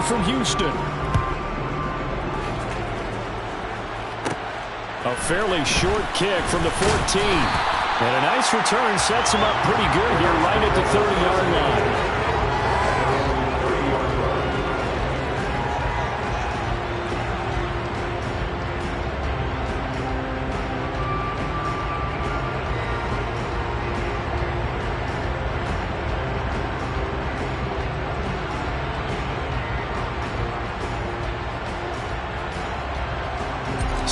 from Houston. A fairly short kick from the 14. And a nice return sets him up pretty good here right at the 30-yard line.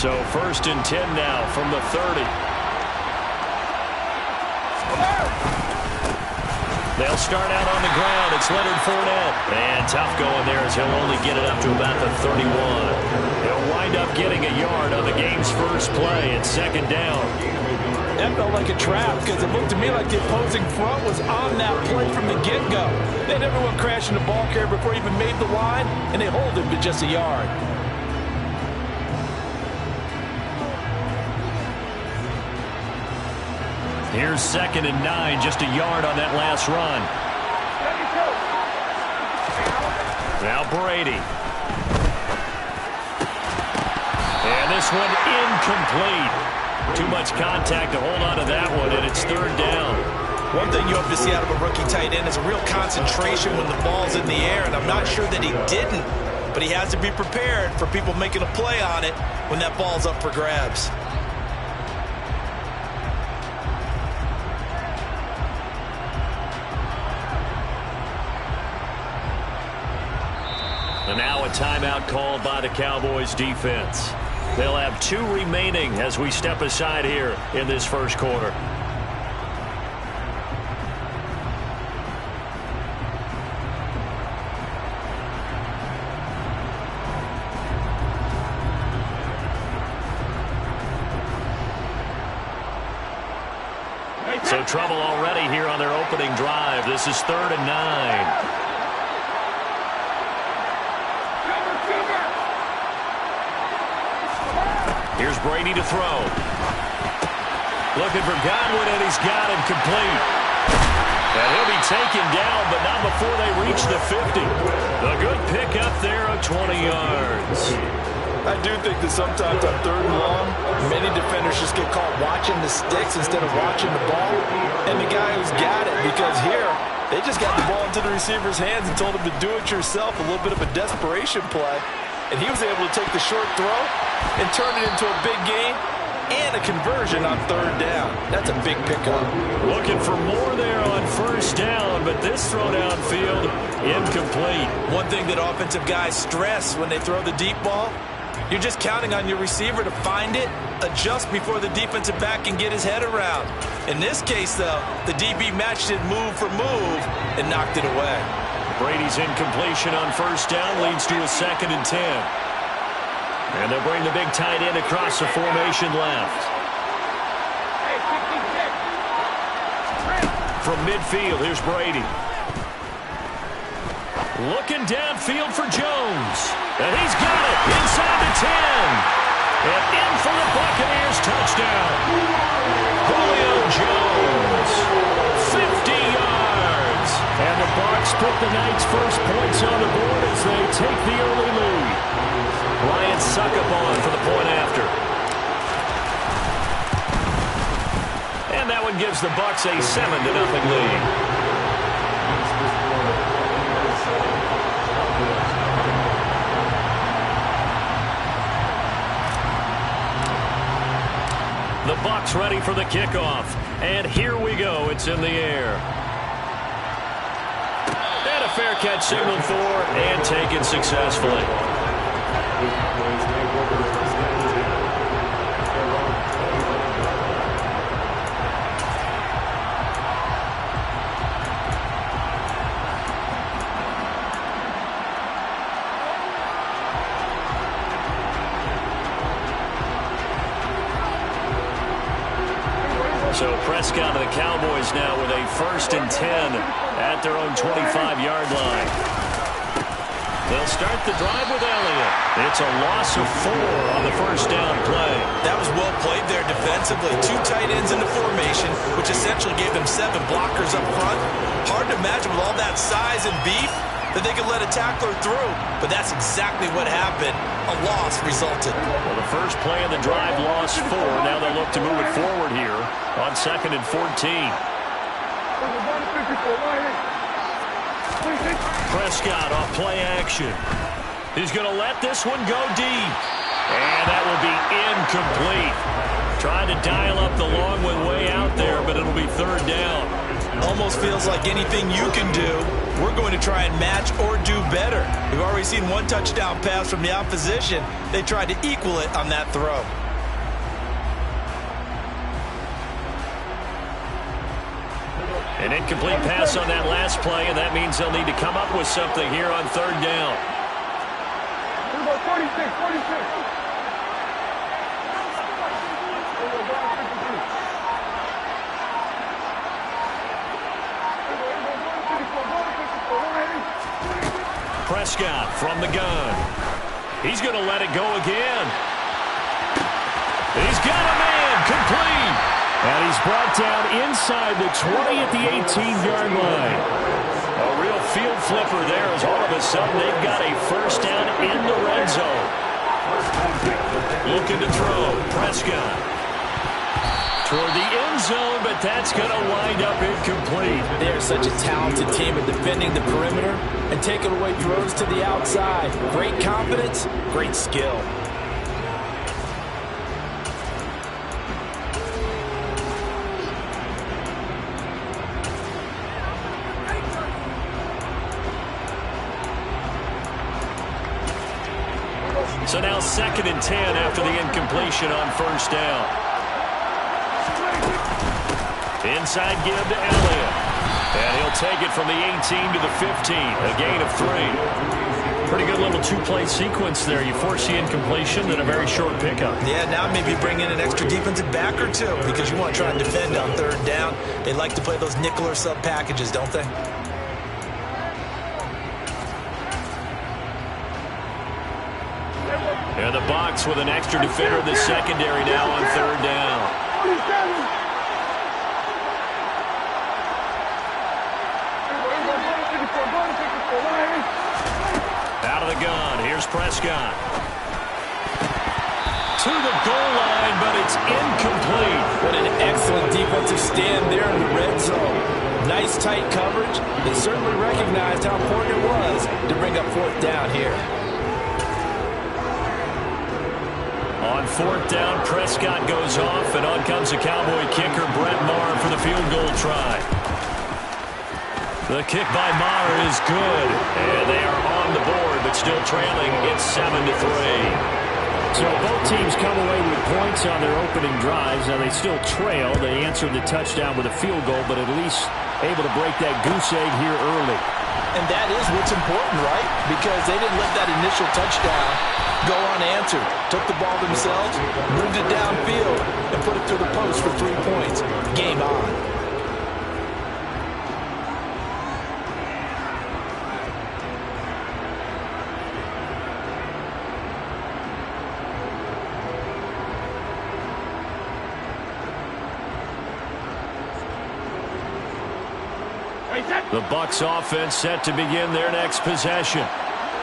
So 1st and 10 now from the 30. They'll start out on the ground. It's Leonard Fournette. And tough going there as he'll only get it up to about the 31. He'll wind up getting a yard on the game's first play at 2nd down. That felt like a trap because it looked to me like the opposing front was on that play from the get-go. They had everyone crashing the ball carrier before he even made the line, and they hold him to just a yard. Here's 2nd and 9, just a yard on that last run. Now Brady. And this one incomplete. Too much contact to hold on to that one, and it's 3rd down. One thing you hope to see out of a rookie tight end is a real concentration when the ball's in the air, and I'm not sure that he didn't, but he has to be prepared for people making a play on it when that ball's up for grabs. And now a timeout called by the Cowboys defense. They'll have 2 remaining as we step aside here in this first quarter. So trouble already here on their opening drive. This is 3rd and 9. Here's Brady to throw. Looking for Godwin, and he's got him complete. And he'll be taken down, but not before they reach the 50. A good pickup there of 20 yards. I do think that sometimes on 3rd and long, many defenders just get caught watching the sticks instead of watching the ball. And the guy who's got it, because here, they just got the ball into the receiver's hands and told him to do it yourself, a little bit of a desperation play. And he was able to take the short throw and turn it into a big gain and a conversion on 3rd down. That's a big pickup. Looking for more there on 1st down, but this throw downfield, incomplete. One thing that offensive guys stress when they throw the deep ball, you're just counting on your receiver to find it, adjust before the defensive back can get his head around. In this case, though, the DB matched it move for move and knocked it away. Brady's incompletion on 1st down leads to a 2nd and 10. And they'll bring the big tight end across the formation left. From midfield, here's Brady. Looking downfield for Jones. And he's got it inside the 10. And in for the Buccaneers touchdown. Julio Jones. 50 yards. And the Bucs put the night's first points on the board as they take the early lead. Ryan Succop for the point after. And that one gives the Bucs a 7-0 lead. The Bucs ready for the kickoff. And here we go. It's in the air. And a fair catch signaled for and taken successfully. So Prescott and the Cowboys now with a 1st and 10 at their own 25-yard line. They'll start the drive with Elliott. It's a loss of 4 on the 1st down play. That was well played there defensively. 2 tight ends in the formation, which essentially gave them 7 blockers up front. Hard to imagine with all that size and beef, that they could let a tackler through, but that's exactly what happened. A loss resulted. Well, the first play of the drive lost 4. Now they'll look to move it forward here on 2nd and 14. Prescott off play action. He's going to let this one go deep. And that will be incomplete. Trying to dial up the long one way out there, but it'll be 3rd down. Almost feels like anything you can do, we're going to try and match or do better. We've already seen one touchdown pass from the opposition. They tried to equal it on that throw. An incomplete pass on that last play, and that means they'll need to come up with something here on 3rd down. 46. Prescott from the gun. He's going to let it go again. He's got a man complete. And he's brought down inside the 20 at the 18-yard line. A real field flipper there as all of a sudden they've got a 1st down in the red zone. Looking to throw. Prescott toward the end zone, but that's going to wind up incomplete. They're such a talented team at defending the perimeter and taking away throws to the outside. Great confidence, great skill. So now 2nd and 10 after the incompletion on 1st down. Inside give to Elliott. And he'll take it from the 18 to the 15. A gain of 3. Pretty good little 2-play sequence there. You force the incompletion, then a very short pickup. Yeah, now maybe bring in an extra defensive back or 2 because you want to try and defend on 3rd down. They like to play those nickel or sub packages, don't they? And the box with an extra defender in the secondary now on 3rd down. Out of the gun, here's Prescott. To the goal line, but it's incomplete. What an excellent defensive stand there in the red zone. Nice tight coverage. They certainly recognized how important it was to bring up 4th down here. On 4th down, Prescott goes off, and on comes the Cowboy kicker, Brett Maher, for the field goal try. The kick by Maher is good, and they are on the board, but still trailing. It's 7-3. So both teams come away with points on their opening drives. Now they still trail. They answered the touchdown with a field goal, but at least able to break that goose egg here early. And that is what's important, right? Because they didn't let that initial touchdown go unanswered. Took the ball themselves, moved it downfield, and put it through the post for 3 points. Game on. The Bucs offense set to begin their next possession.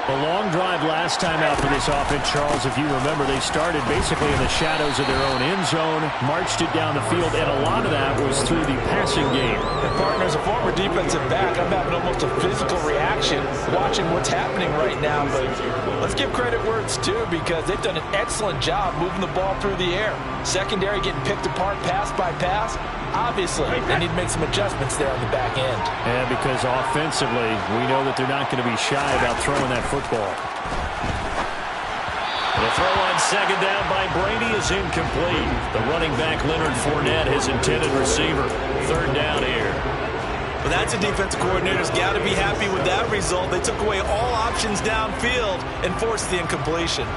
A long drive last time out for this offense, Charles. If you remember, they started basically in the shadows of their own end zone, marched it down the field, and a lot of that was through the passing game. And partner, as a former defensive back, I'm having almost a physical reaction watching what's happening right now. But let's give credit where it's due because they've done an excellent job moving the ball through the air. Secondary getting picked apart pass by pass. Obviously, they need to make some adjustments there on the back end. And because offensively, we know that they're not going to be shy about throwing that football. The throw on 2nd down by Brady is incomplete. The running back, Leonard Fournette, his intended receiver. 3rd down here. But that's a defensive coordinator's got to be happy with that result. They took away all options downfield and forced the incompletion.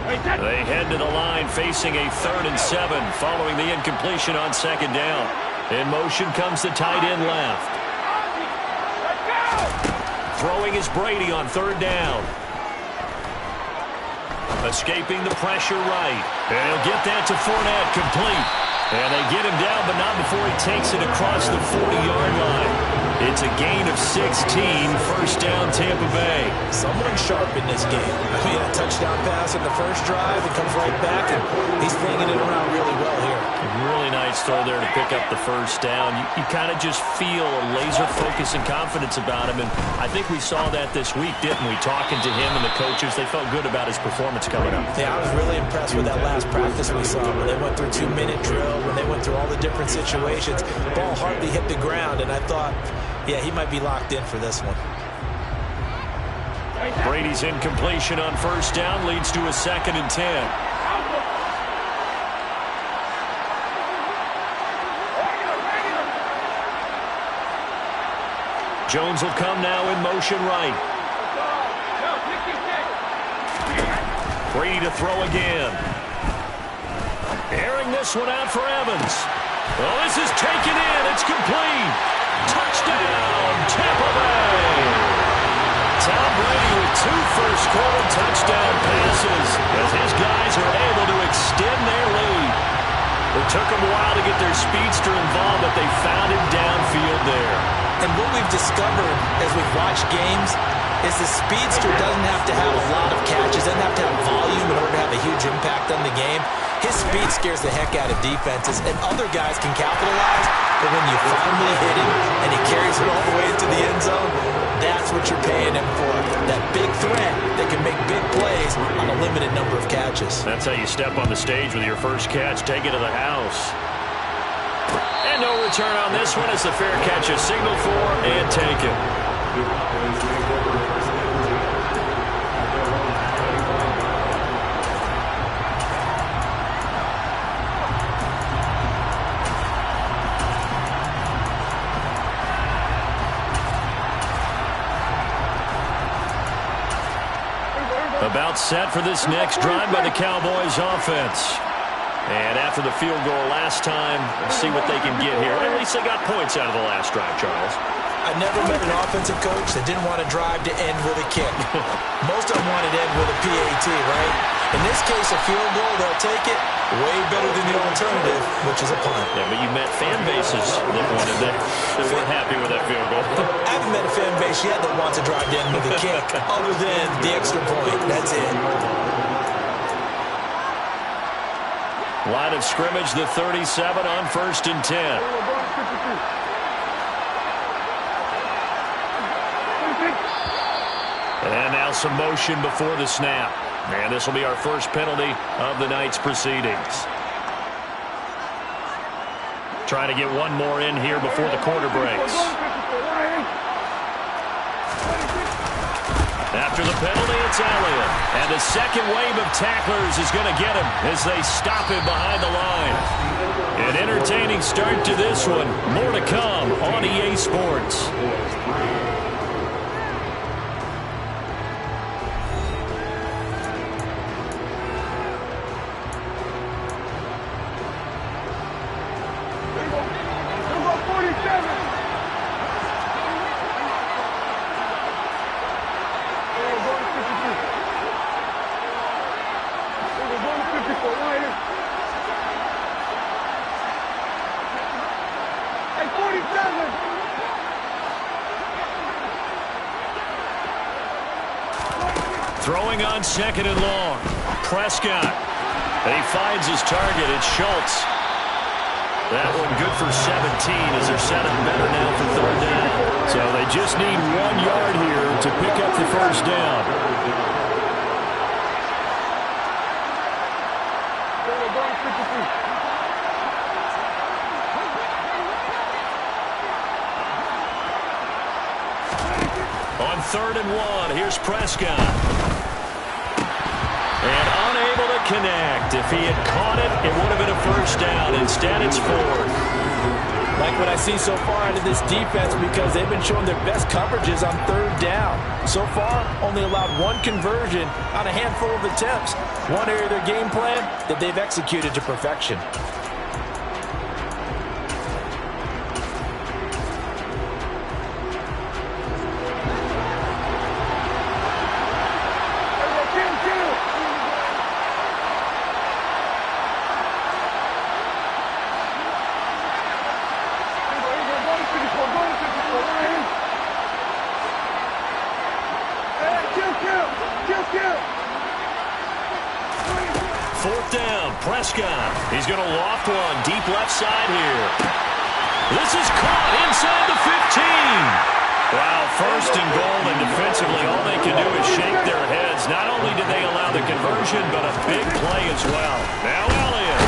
They head to the line facing a 3rd and 7 following the incompletion on 2nd down. In motion comes the tight end left. Throwing is Brady on 3rd down. Escaping the pressure right. And he'll get that to Fournette complete. And they get him down, but not before he takes it across the 40-yard line. It's a gain of 16, first down Tampa Bay. Someone sharp in this game. I mean, a touchdown pass in the first drive. It comes right back, and he's flinging it around really well here. Really nice throw there to pick up the first down. You kind of just feel a laser focus and confidence about him, and I think we saw that this week, didn't we? Talking to him and the coaches, they felt good about his performance coming up. Yeah, I was really impressed with that last practice we saw when they went through 2-minute drill, when they went through all the different situations. Ball hardly hit the ground, and I thought, yeah, he might be locked in for this one. Brady's incompletion on first down leads to a 2nd and 10. Jones will come now in motion right. Brady to throw again. Airing this one out for Evans. Well, this is taken in. It's complete. Touchdown, Tampa Bay. Tom Brady with 2 first-quarter touchdown passes as his guys are able to extend their lead. It took them a while to get their speedster involved, but they found him downfield there. And what we've discovered as we've watched games is the speedster doesn't have to have a lot of catches, doesn't have to have volume in order to have a huge impact on the game. His speed scares the heck out of defenses, and other guys can capitalize, but when you finally hit him and he carries it all the way into the end zone, that's what you're paying him for. That big threat that can make big plays on a limited number of catches. That's how you step on the stage with your first catch. Take it to the house. And no return on this one as the fair catch is signaled for and taken. About set for this next drive by the Cowboys offense. And after the field goal last time, let's see what they can get here. At least they got points out of the last drive, Charles. I never met an offensive coach that didn't want to drive to end with a kick. Most of them wanted to end with a PAT, right? In this case, a field goal, they'll take it. Way better than the alternative, which is a punt. Yeah, but you met fan bases that wanted that weren't happy with that field goal. I haven't met a fan base yet that wants to drive to end with a kick, other than the extra point. That's it. Line of scrimmage, the 37 on 1st and 10. And now some motion before the snap. And this will be our first penalty of the night's proceedings. Trying to get one more in here before the quarter breaks. After the penalty, it's Elliott. And the second wave of tacklers is going to get him as they stop him behind the line. An entertaining start to this one. More to come on EA Sports. Throwing on 2nd and long. Prescott. And he finds his target. It's Schultz. That one good for 17 as they're set up better now for 3rd down. So they just need 1 yard here to pick up the first down. On 3rd and 1, here's Prescott. And unable to connect. If he had caught it, it would have been a first down. Instead, it's 4th. Like what I see so far out of this defense, because they've been showing their best coverages on 3rd down. So far, only allowed 1 conversion on a handful of attempts. One area of their game plan that they've executed to perfection. touchdown. He's going to loft one deep left side here. This is caught inside the 15. Wow, first and goal, and defensively all they can do is shake their heads. Not only did they allow the conversion, but a big play as well. Now Elliott.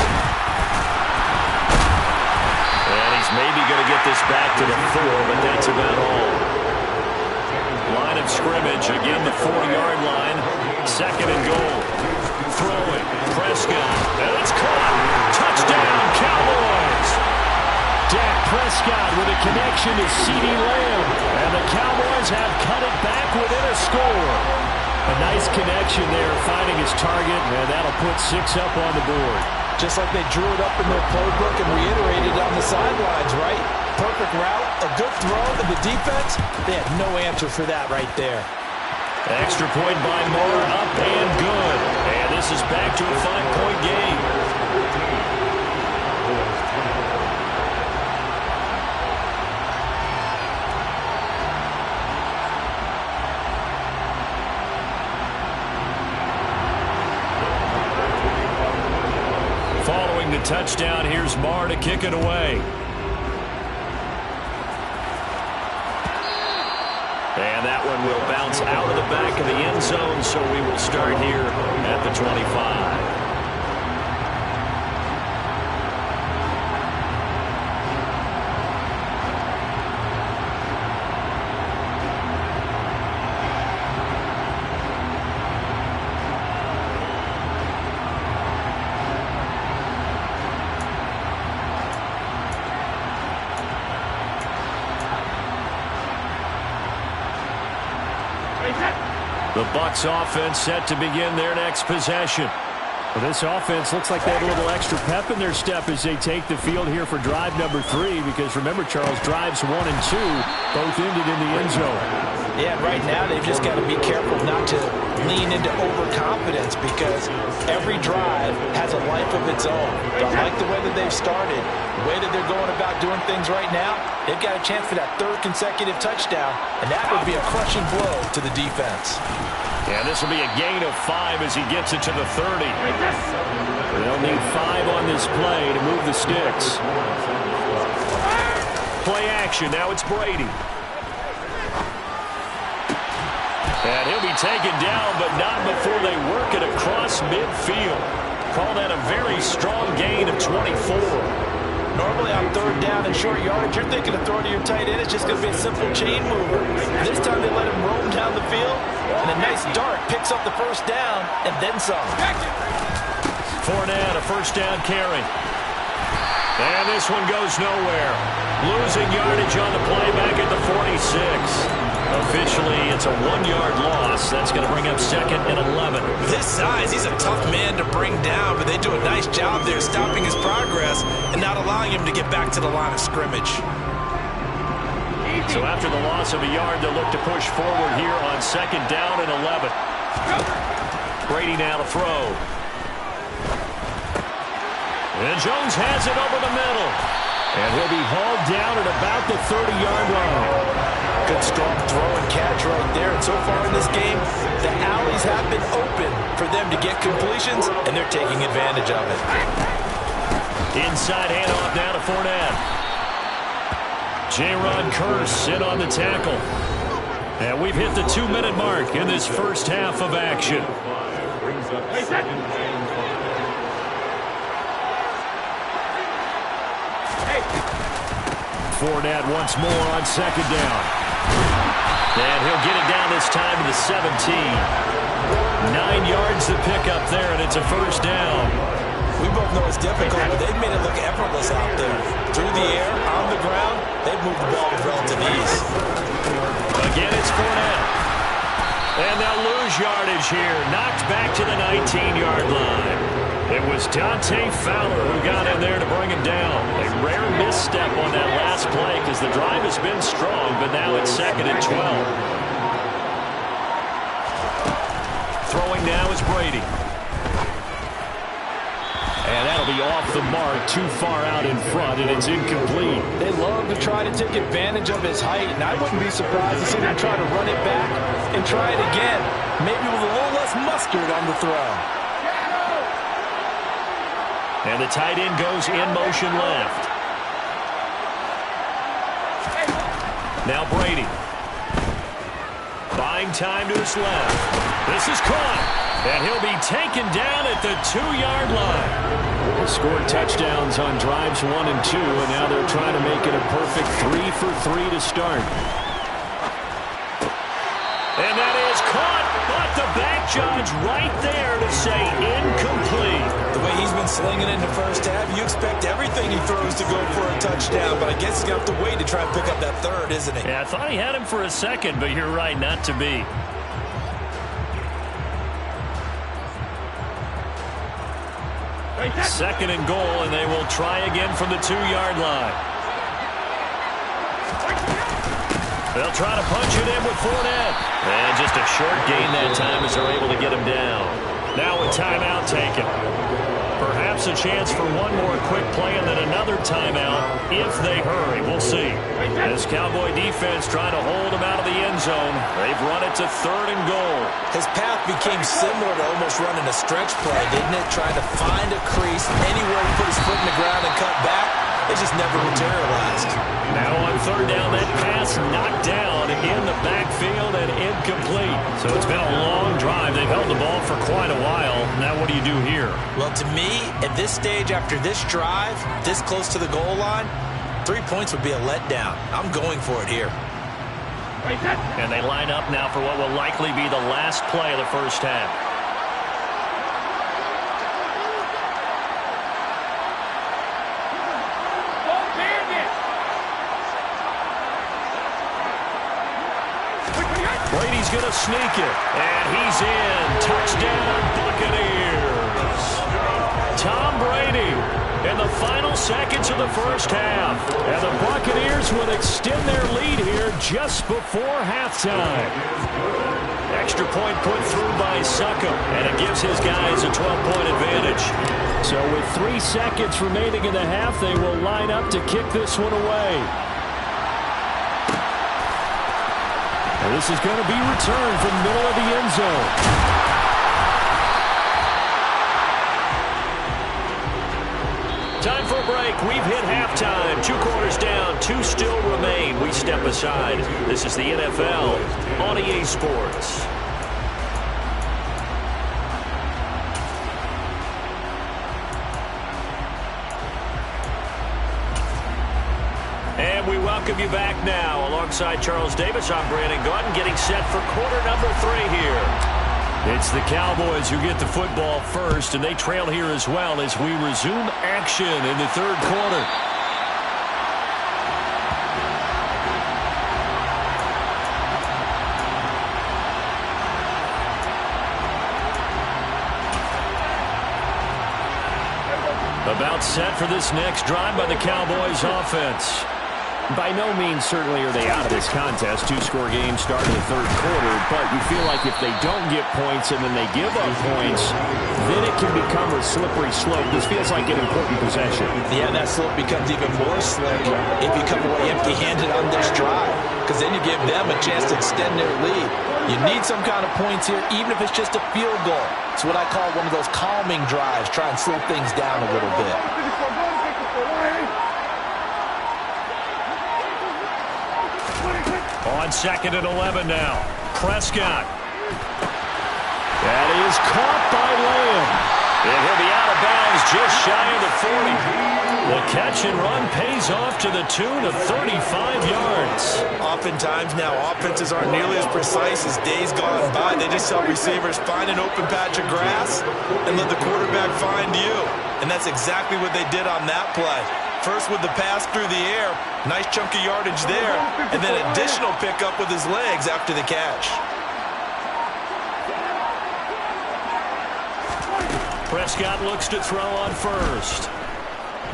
And he's maybe going to get this back to the 4, but that's about all. Line of scrimmage, again the 4-yard line. Second and goal. Throwing, Prescott, and it's caught. Touchdown, Cowboys. Dak Prescott with a connection to CeeDee Lamb. And the Cowboys have cut it back within a score. A nice connection there, finding his target, and that'll put 6 up on the board. Just like they drew it up in their playbook and reiterated on the sidelines, right? Perfect route, a good throw, and the defense, they had no answer for that right there. Extra point by Moore, up and good. And this is back to a 5-point game. Following the touchdown, here's Marr to kick it away. And that one will bounce out of the back of the end zone, so we will start here at the 25. The Bucs offense set to begin their next possession. Well, this offense looks like they have a little extra pep in their step as they take the field here for drive number 3, because remember, Charles, drives 1 and 2 both ended in the end zone. Yeah, right now they've just got to be careful not to lean into overconfidence, because every drive has a life of its own. Don't like the way that they've started, the way that they're going about doing things right now. They've got a chance for that 3rd consecutive touchdown, and that would be a crushing blow to the defense. And this will be a gain of 5 as he gets it to the 30. They'll need 5 on this play to move the sticks. Play action. Now it's Brady. And he'll be taken down, but not before they work it across midfield. Call that a very strong gain of 24. Normally on 3rd down and short yardage, you're thinking of throwing to your tight end. It's just going to be a simple chain mover. This time they let him roam down the field, and a nice dart picks up the 1st down and then some. Fournette, a 1st down carry. And this one goes nowhere. Losing yardage on the play back at the 46. Officially, it's a 1-yard loss. That's going to bring up 2nd and 11. This size, he's a tough man to bring down, but they do a nice job there stopping his progress and not allowing him to get back to the line of scrimmage. So after the loss of a yard, they'll look to push forward here on 2nd down and 11. Brady now to throw. And Jones has it over the middle. And he'll be hauled down at about the 30-yard line. Good strong throw and catch right there. And so far in this game, the alleys have been open for them to get completions, and they're taking advantage of it. Inside handoff now to Fournette. J-Rod Curse in on the tackle. And we've hit the 2-minute mark in this first half of action. Fournette once more on 2nd down. And he'll get it down this time to the 17. 9 yards to pick up there, and it's a 1st down. We both know it's difficult, but they've made it look effortless out there. Through the air, on the ground, they've moved the ball with relative ease. Again, it's Fournette. And they'll lose yardage here. Knocked back to the 19-yard line. It was Dante Fowler who got in there to bring him down. A rare misstep on that last play because the drive has been strong, but now it's 2nd and 12. Throwing now is Brady. And that'll be off the mark, too far out in front, and it's incomplete. They love to try to take advantage of his height, and I wouldn't be surprised to see them try to run it back and try it again, maybe with a little less mustard on the throw. And the tight end goes in motion left. Now Brady. Buying time to his left. This is caught. And he'll be taken down at the 2-yard line. They scored touchdowns on drives 1 and 2, and now they're trying to make it a perfect 3 for 3 to start. And that is caught, but the back judge right there to say incomplete. The way he's been slinging in the first half, you expect everything he throws to go for a touchdown, but I guess he's going to have to wait to try and pick up that third, isn't he? Yeah, I thought he had him for a second, but you're right, not to be. Second and goal, and they will try again from the 2-yard line. They'll try to punch it in with Fournette. And just a short gain that time as they're able to get him down. Now with timeout taken. Perhaps a chance for one more quick play and then another timeout if they hurry. We'll see. This Cowboy defense trying to hold him out of the end zone. They've run it to 3rd and goal. His path became similar to almost running a stretch play, didn't it? Trying to find a crease anywhere to put his foot in the ground and cut back. It just never materialized. Now on 3rd down, that pass knocked down in the backfield and incomplete. So it's been a long drive. They've held the ball for quite a while. Now what do you do here? Well, to me, at this stage after this drive, this close to the goal line, 3 points would be a letdown. I'm going for it here. And they line up now for what will likely be the last play of the first half. Brady's going to sneak it, and he's in. Touchdown, Buccaneers. Tom Brady in the final seconds of the first half. And the Buccaneers will extend their lead here just before halftime. Extra point put through by Succop, and it gives his guys a 12-point advantage. So with 3 seconds remaining in the half, they will line up to kick this one away. And this is going to be returned from the middle of the end zone. Time for a break. We've hit halftime. 2 quarters down. 2 still remain. We step aside. This is the NFL on EA Sports. And we welcome you back now. Alongside Charles Davis, I'm Brandon Gaudin, getting set for quarter number 3 here. It's the Cowboys who get the football first, and they trail here as well as we resume action in the 3rd quarter. About set for this next drive by the Cowboys offense. By no means certainly are they out of this contest. 2-score game start in the 3rd quarter, but you feel like if they don't get points and then they give up points, then it can become a slippery slope. This feels like an important possession. Yeah, that slope becomes even more slick if you come away empty-handed on this drive, because then you give them a chance to extend their lead. You need some kind of points here, even if it's just a field goal. It's what I call one of those calming drives, try and slow things down a little bit. On 2nd and 11 now. Prescott. That is caught by Lamb. And he'll be out of bounds just shy of the 40. The catch and run pays off to the tune of 35 yards. Oftentimes now, offenses aren't nearly as precise as days gone by. They just help receivers find an open patch of grass and let the quarterback find you. And that's exactly what they did on that play. First with the pass through the air, nice chunk of yardage there, and then additional pickup with his legs after the catch. Prescott looks to throw on first.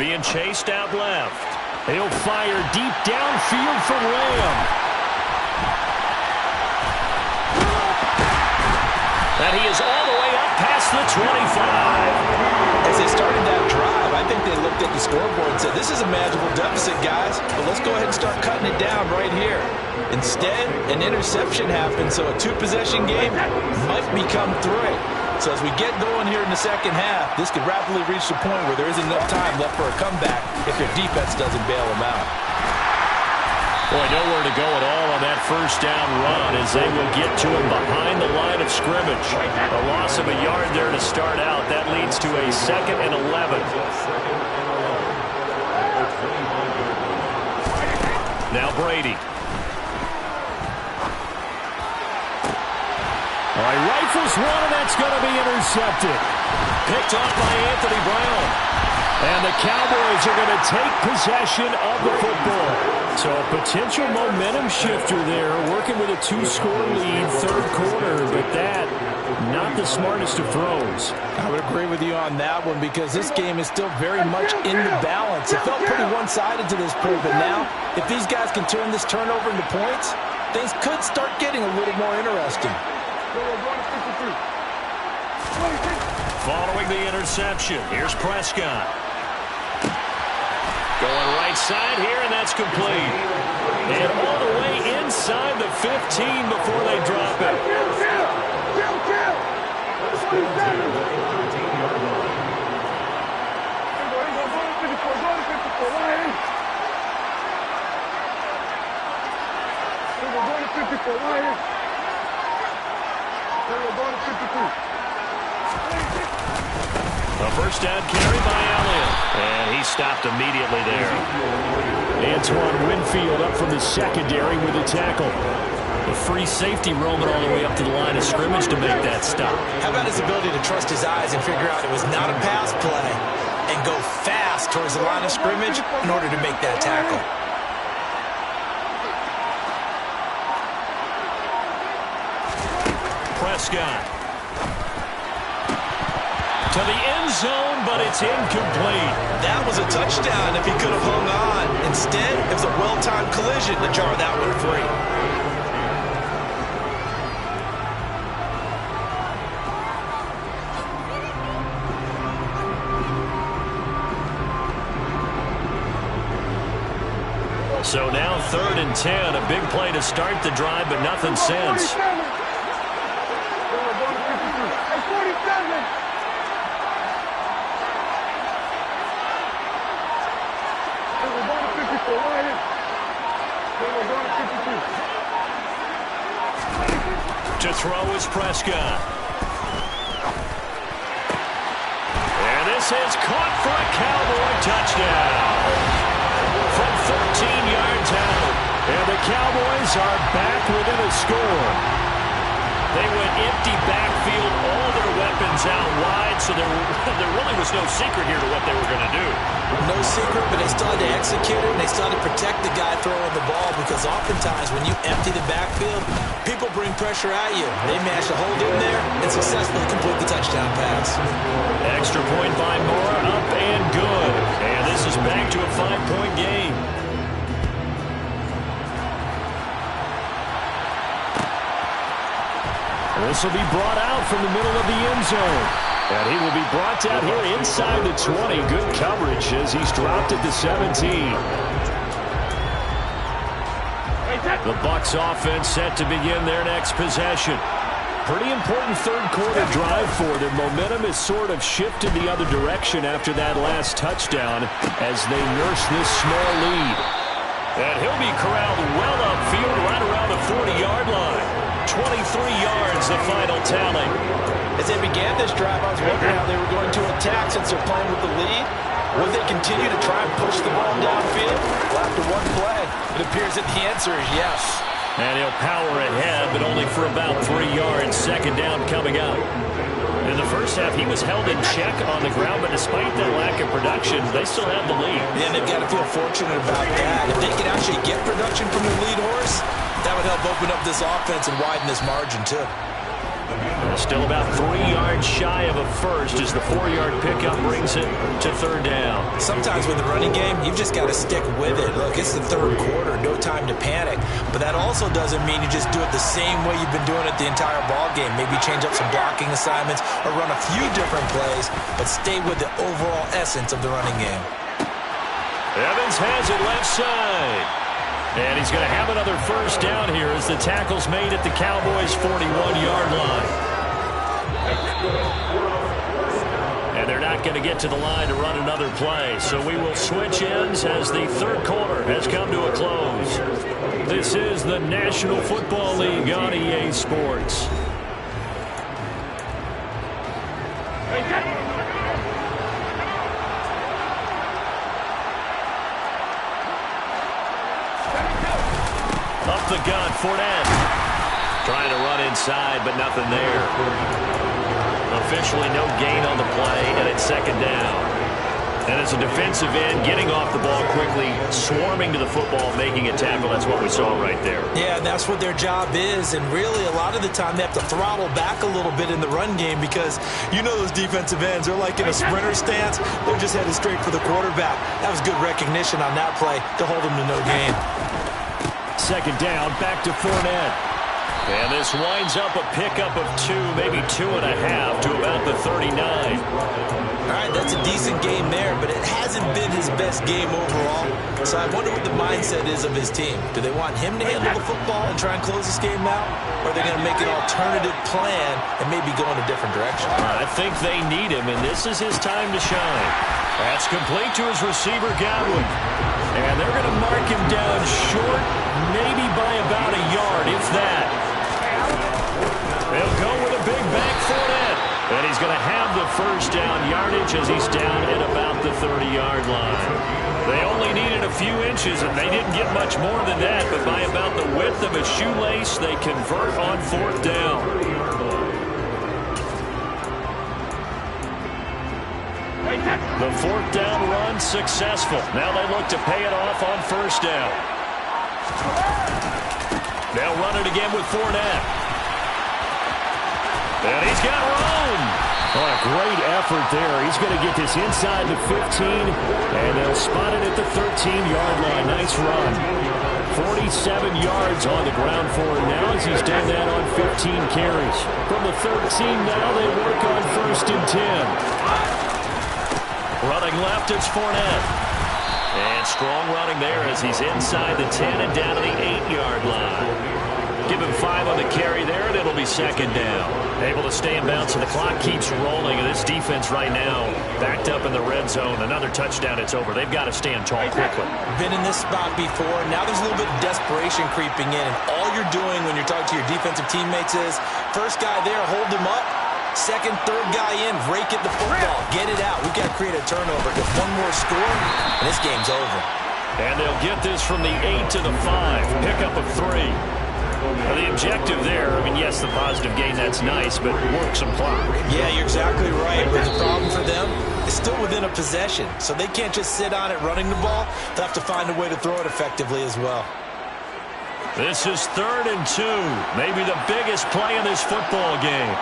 Being chased out left. He'll fire deep downfield for Lamb. And he is all the way up past the 25. As they started that drive, I think they looked at the scoreboard and said, this is a manageable deficit, guys, but let's go ahead and start cutting it down right here. Instead, an interception happened, so a 2-possession game might become 3. So as we get going here in the second half, this could rapidly reach the point where there isn't enough time left for a comeback if their defense doesn't bail them out. Boy, nowhere to go at all on that first down run as they will get to him behind the line of scrimmage. A loss of a yard there to start out. That leads to a 2nd and 11. Now Brady. All right, rifles one, and that's going to be intercepted. Picked off by Anthony Brown. And the Cowboys are going to take possession of the football. So a potential momentum shifter there, working with a 2-score lead, third quarter, but that, not the smartest of throws. I would agree with you on that one because this game is still very much in the balance. It felt pretty one-sided to this point, but now, if these guys can turn this turnover into points, things could start getting a little more interesting. Following the interception, here's Prescott. Going right side here, and that's complete. And all the way inside the 15 before they drop it. A first down carry by Elliott. And he stopped immediately there. Antoine Winfield up from the secondary with a tackle. The free safety roaming all the way up to the line of scrimmage to make that stop. How about his ability to trust his eyes and figure out it was not a pass play and go fast towards the line of scrimmage in order to make that tackle? Prescott. To the end zone, but it's incomplete. That was a touchdown if he could have hung on. Instead, it was a well-timed collision to jar that one free. So now 3rd and 10, a big play to start the drive, but nothing since. To throw is Prescott. And this is caught for a Cowboy touchdown. From 13 yards out. And the Cowboys are back within a score. They went empty backfield, all their weapons out wide, so there really was no secret here to what they were going to do. No secret, but they still had to execute it, and they still had to protect the guy throwing the ball because oftentimes when you empty the backfield, people bring pressure at you. They managed to hold in there and successfully complete the touchdown pass. Extra point by Moore, up and good. And this is back to a 5-point game. This will be brought out from the middle of the end zone. And he will be brought down here inside the 20. Good coverage as he's dropped at the 17. The Bucs offense set to begin their next possession. Pretty important third quarter drive for them. Momentum has sort of shifted the other direction after that last touchdown as they nurse this small lead. And he'll be corralled well upfield right around the 40-yard line. 23 yards, the final tally. As they began this drive, I was wondering how they were going to attack since they're playing with the lead. Would they continue to try and push the ball downfield? Well, after one play, it appears that the answer is yes. And he'll power ahead, but only for about 3 yards. Second down coming up. In the first half, he was held in check on the ground, but despite that lack of production, they still have the lead. And they've got to feel fortunate about that. If they can actually get production from their lead horse, that would help open up this offense and widen this margin, too. Still about 3 yards shy of a first as the 4-yard pickup brings it to third down. Sometimes with the running game, you've just got to stick with it. Look, it's the third quarter, no time to panic. But that also doesn't mean you just do it the same way you've been doing it the entire ball game. Maybe change up some blocking assignments or run a few different plays, but stay with the overall essence of the running game. Evans has it left side. And he's going to have another first down here as the tackle's made at the Cowboys' 41-yard line. And they're not going to get to the line to run another play. So we will switch ends as the third quarter has come to a close. This is the National Football League on EA Sports. Up the gun, Fournette. Trying to run inside, but nothing there. Officially no gain on the play, and it's second down. And as a defensive end, getting off the ball quickly, swarming to the football, making a tackle, that's what we saw right there. Yeah, and that's what their job is. And really, a lot of the time, they have to throttle back a little bit in the run game because you know those defensive ends, they're like in a sprinter stance. They're just headed straight for the quarterback. That was good recognition on that play to hold them to no gain. Second down, back to Fournette. And this winds up a pickup of 2, maybe 2.5 to about the 39. All right, that's a decent game there, but it hasn't been his best game overall. So I wonder what the mindset is of his team. Do they want him to handle the football and try and close this game out? Or are they going to make an alternative plan and maybe go in a different direction? I think they need him, and this is his time to shine. That's complete to his receiver, Godwin. And they're going to mark him down short, maybe by about a yard, if that. They'll go with a big back Fournette. And he's going to have the first down yardage as he's down at about the 30-yard line. They only needed a few inches, and they didn't get much more than that. But by about the width of a shoelace, they convert on fourth down. The fourth down run successful. Now they look to pay it off on first down. They'll run it again with Fournette. And he's got room. Oh, a great effort there. He's going to get this inside the 15, and they'll spot it at the 13-yard line. Nice run. 47 yards on the ground for him now as he's done that on 15 carries. From the 13 now they work on first and 10. Running left, it's Fournette. And strong running there as he's inside the 10 and down to the 8-yard line. Give him 5 on the carry there, and it'll be second down. Able to stay in bounds, so the clock keeps rolling. And this defense right now backed up in the red zone. Another touchdown, it's over. They've got to stand tall quickly. Been in this spot before. Now there's a little bit of desperation creeping in. And all you're doing when you're talking to your defensive teammates is, first guy there, hold him up. Second, third guy in, rake at the football. Get it out. We've got to create a turnover. If one more score, and this game's over. And they'll get this from the 8 to the 5. Pickup of 3. Well, the objective there, I mean, yes, the positive gain, that's nice, but work some clock. Yeah, you're exactly right. But the problem for them is still within a possession. So they can't just sit on it running the ball. They'll have to find a way to throw it effectively as well. This is 3rd and 2. Maybe the biggest play in this football game.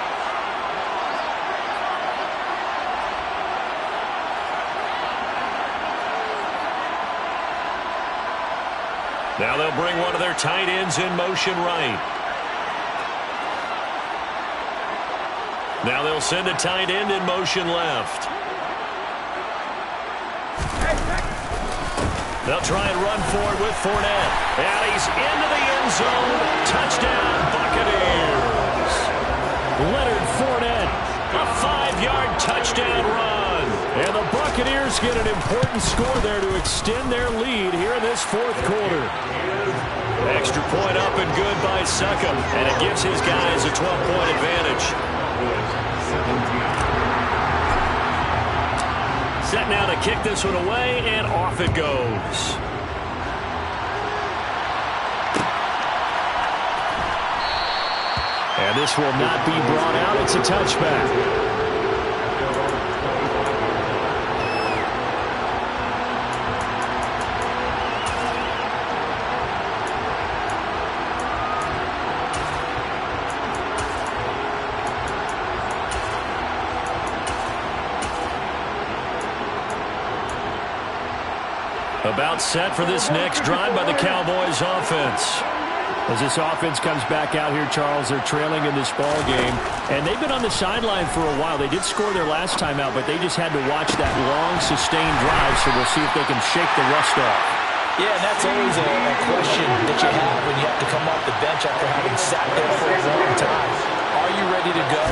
Now they'll bring one of their tight ends in motion right. Now they'll send a tight end in motion left. They'll try and run for it with Fournette. And he's into the end zone. Touchdown, Buccaneers. Leonard Fournette, a 5-yard touchdown run. And the Buccaneers get an important score there to extend their lead here in this fourth quarter. Extra point up and good by Succop. And it gives his guys a 12-point advantage. Set now to kick this one away, and off it goes. And this will not be brought out. It's a touchback. About set for this next drive by the Cowboys offense. As this offense comes back out here, Charles, they're trailing in this ball game. And they've been on the sideline for a while. They did score their last time out, but they just had to watch that long, sustained drive, so we'll see if they can shake the rust off. Yeah, and that's always a question that you have when you have to come off the bench after having sat there for a long time. Are you ready to go?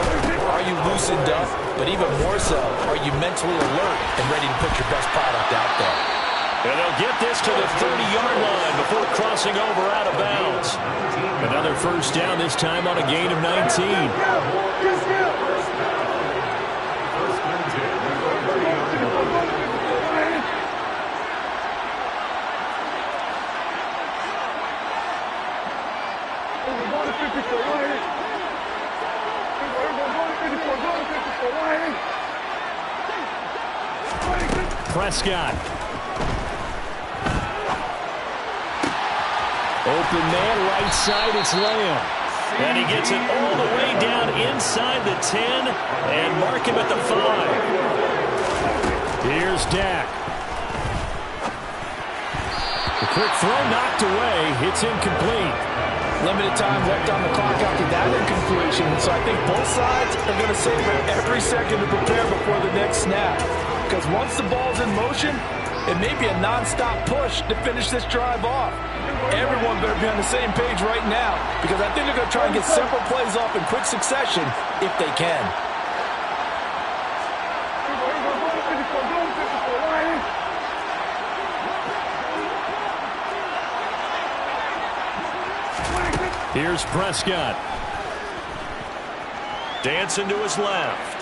Are you loosened up? But even more so, are you mentally alert and ready to put your best product out there? And they'll get this to the 30-yard line before crossing over out of bounds. Another first down, this time on a gain of 19. Prescott. Open man, right side, it's Lamb. And he gets it all the way down inside the 10 and mark him at the 5. Here's Dak. The quick throw knocked away. It's incomplete. Limited time left on the clock after that incompletion. So I think both sides are going to savor every second to prepare before the next snap. Because once the ball's in motion, it may be a non-stop push to finish this drive off. Everyone better be on the same page right now, because I think they're going to try and get several plays off in quick succession if they can. Here's Prescott. Dancing to his left.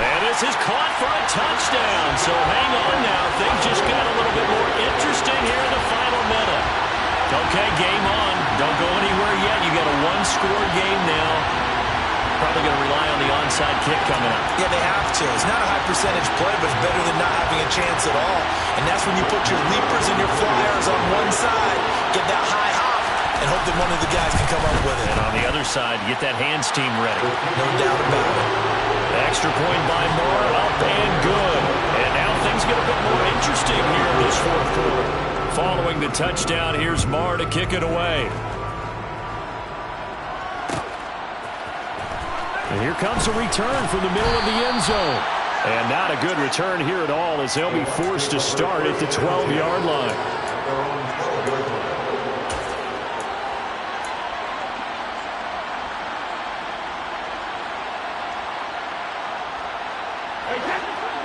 And this is caught for a touchdown. So hang on now. Things just got a little bit more interesting here in the final minute. Okay, game on. Don't go anywhere yet. You got a one-score game now. Probably going to rely on the onside kick coming up. Yeah, they have to. It's not a high percentage play, but it's better than not having a chance at all. And that's when you put your leapers and your flyers on one side, get that high hop, and hope that one of the guys can come up with it. And on the other side, get that hands team ready. No doubt about it. Extra point by Moore, up and good. And now things get a bit more interesting here in this fourth quarter. Following the touchdown, here's Moore to kick it away. And here comes a return from the middle of the end zone. And not a good return here at all, as they'll be forced to start at the 12-yard line.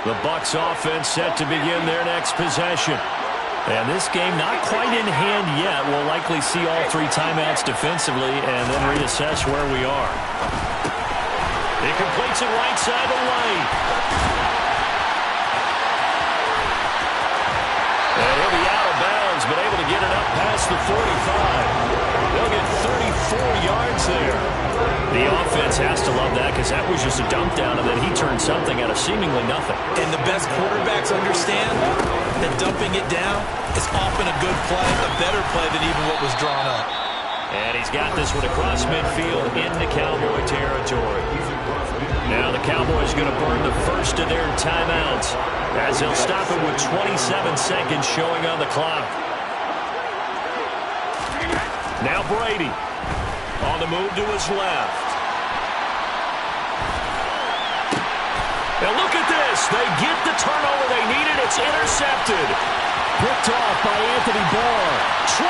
The Bucs offense set to begin their next possession. And this game not quite in hand yet. We'll likely see all three timeouts defensively and then reassess where we are. He completes it right side of the lane. And he'll be out of bounds, but able to get it up past the 45. They'll get 34 yards there. The offense has to love that, because that was just a dump down, and then he turned something out of seemingly nothing. And the best quarterbacks understand that dumping it down is often a good play, a better play than even what was drawn up. And he's got this one across midfield into Cowboy territory. Now the Cowboys going to burn the first of their timeouts, as they'll stop it with 27 seconds showing on the clock. Now Brady on the move to his left. Now look at this. They get the turnover they needed. It's intercepted. Picked off by Anthony Barr. 20.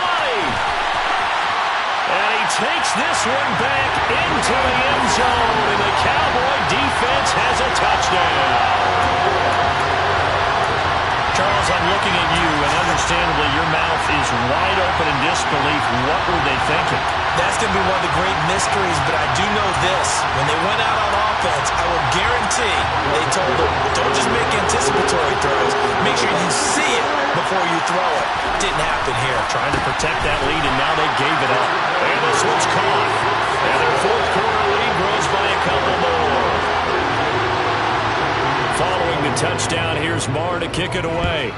And he takes this one back into the end zone. And the Cowboy defense has a touchdown. Charles, I'm looking at you, and understandably your mouth is wide open in disbelief. What were they thinking? That's going to be one of the great mysteries, but I do know this. When they went out on offense, I will guarantee they told them, don't just make anticipatory throws. Make sure you see it before you throw it. Didn't happen here. Trying to protect that lead, and now they gave it up. And this one's caught. And their fourth quarter lead grows by a couple more. Following the touchdown, here's Marr to kick it away.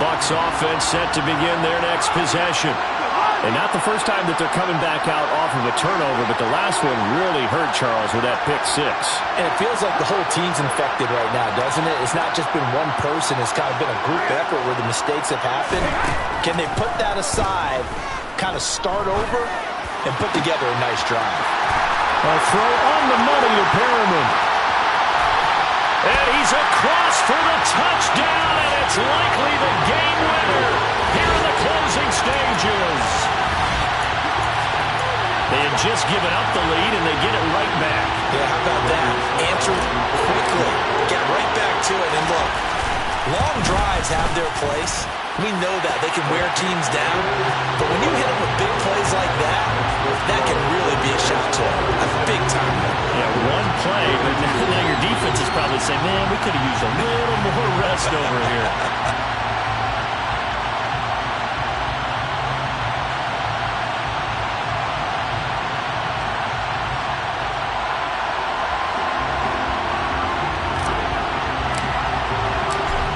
Bucs offense set to begin their next possession. And not the first time that they're coming back out off of a turnover, but the last one really hurt Charles with that pick six. And it feels like the whole team's infected right now, doesn't it? It's not just been one person. It's kind of been a group effort where the mistakes have happened. Can they put that aside, kind of start over, and put together a nice drive? A throw on the money to Perriman. And he's across for the touchdown, and it's likely the game winner here in the closing stages. They had just given up the lead, and they get it right back. Yeah, how about that? Answer quickly. Get right back to it. And look, long drives have their place. We know that. They can wear teams down. But when you hit them with big plays like that, that can really be a shot to them. A big time. Yeah, one play, but now your defense is probably saying, man, we could have used a little more rest over here.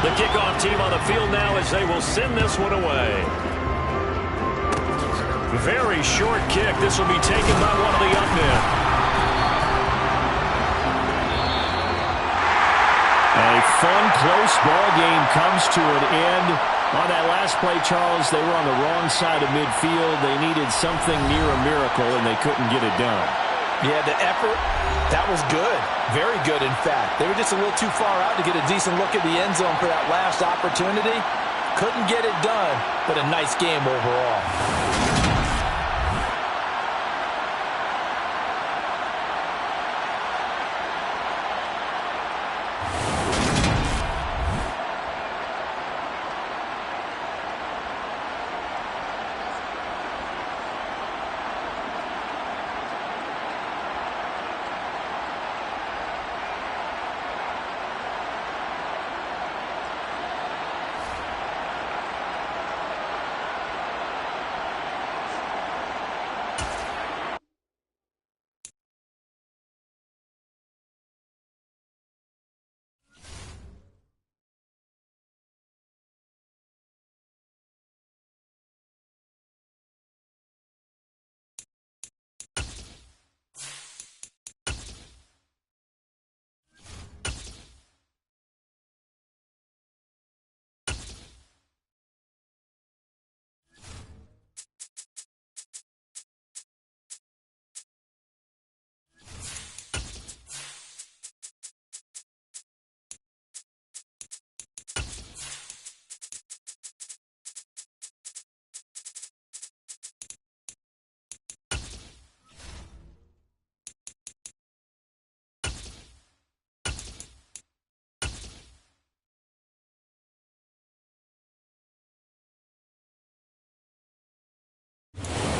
The kickoff team on the field now as they will send this one away. Very short kick. This will be taken by one of the young men. A fun, close ball game comes to an end. On that last play, Charles, they were on the wrong side of midfield. They needed something near a miracle, and they couldn't get it done. Yeah, the effort, that was good. Very good, in fact. They were just a little too far out to get a decent look at the end zone for that last opportunity. Couldn't get it done, but a nice game overall.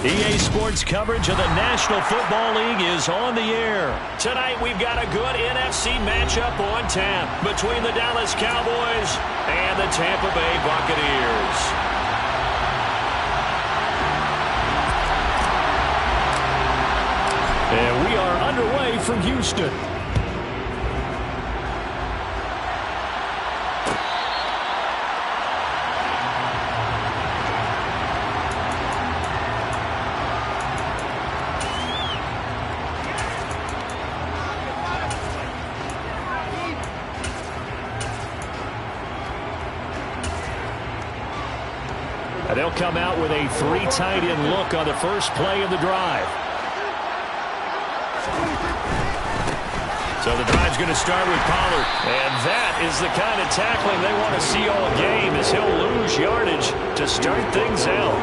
EA Sports coverage of the National Football League is on the air. Tonight we've got a good NFC matchup on tap between the Dallas Cowboys and the Tampa Bay Buccaneers. And we are underway from Houston. They'll come out with a three tight end look on the first play of the drive. So the drive's going to start with Pollard. And that is the kind of tackling they want to see all game, as he'll lose yardage to start things out.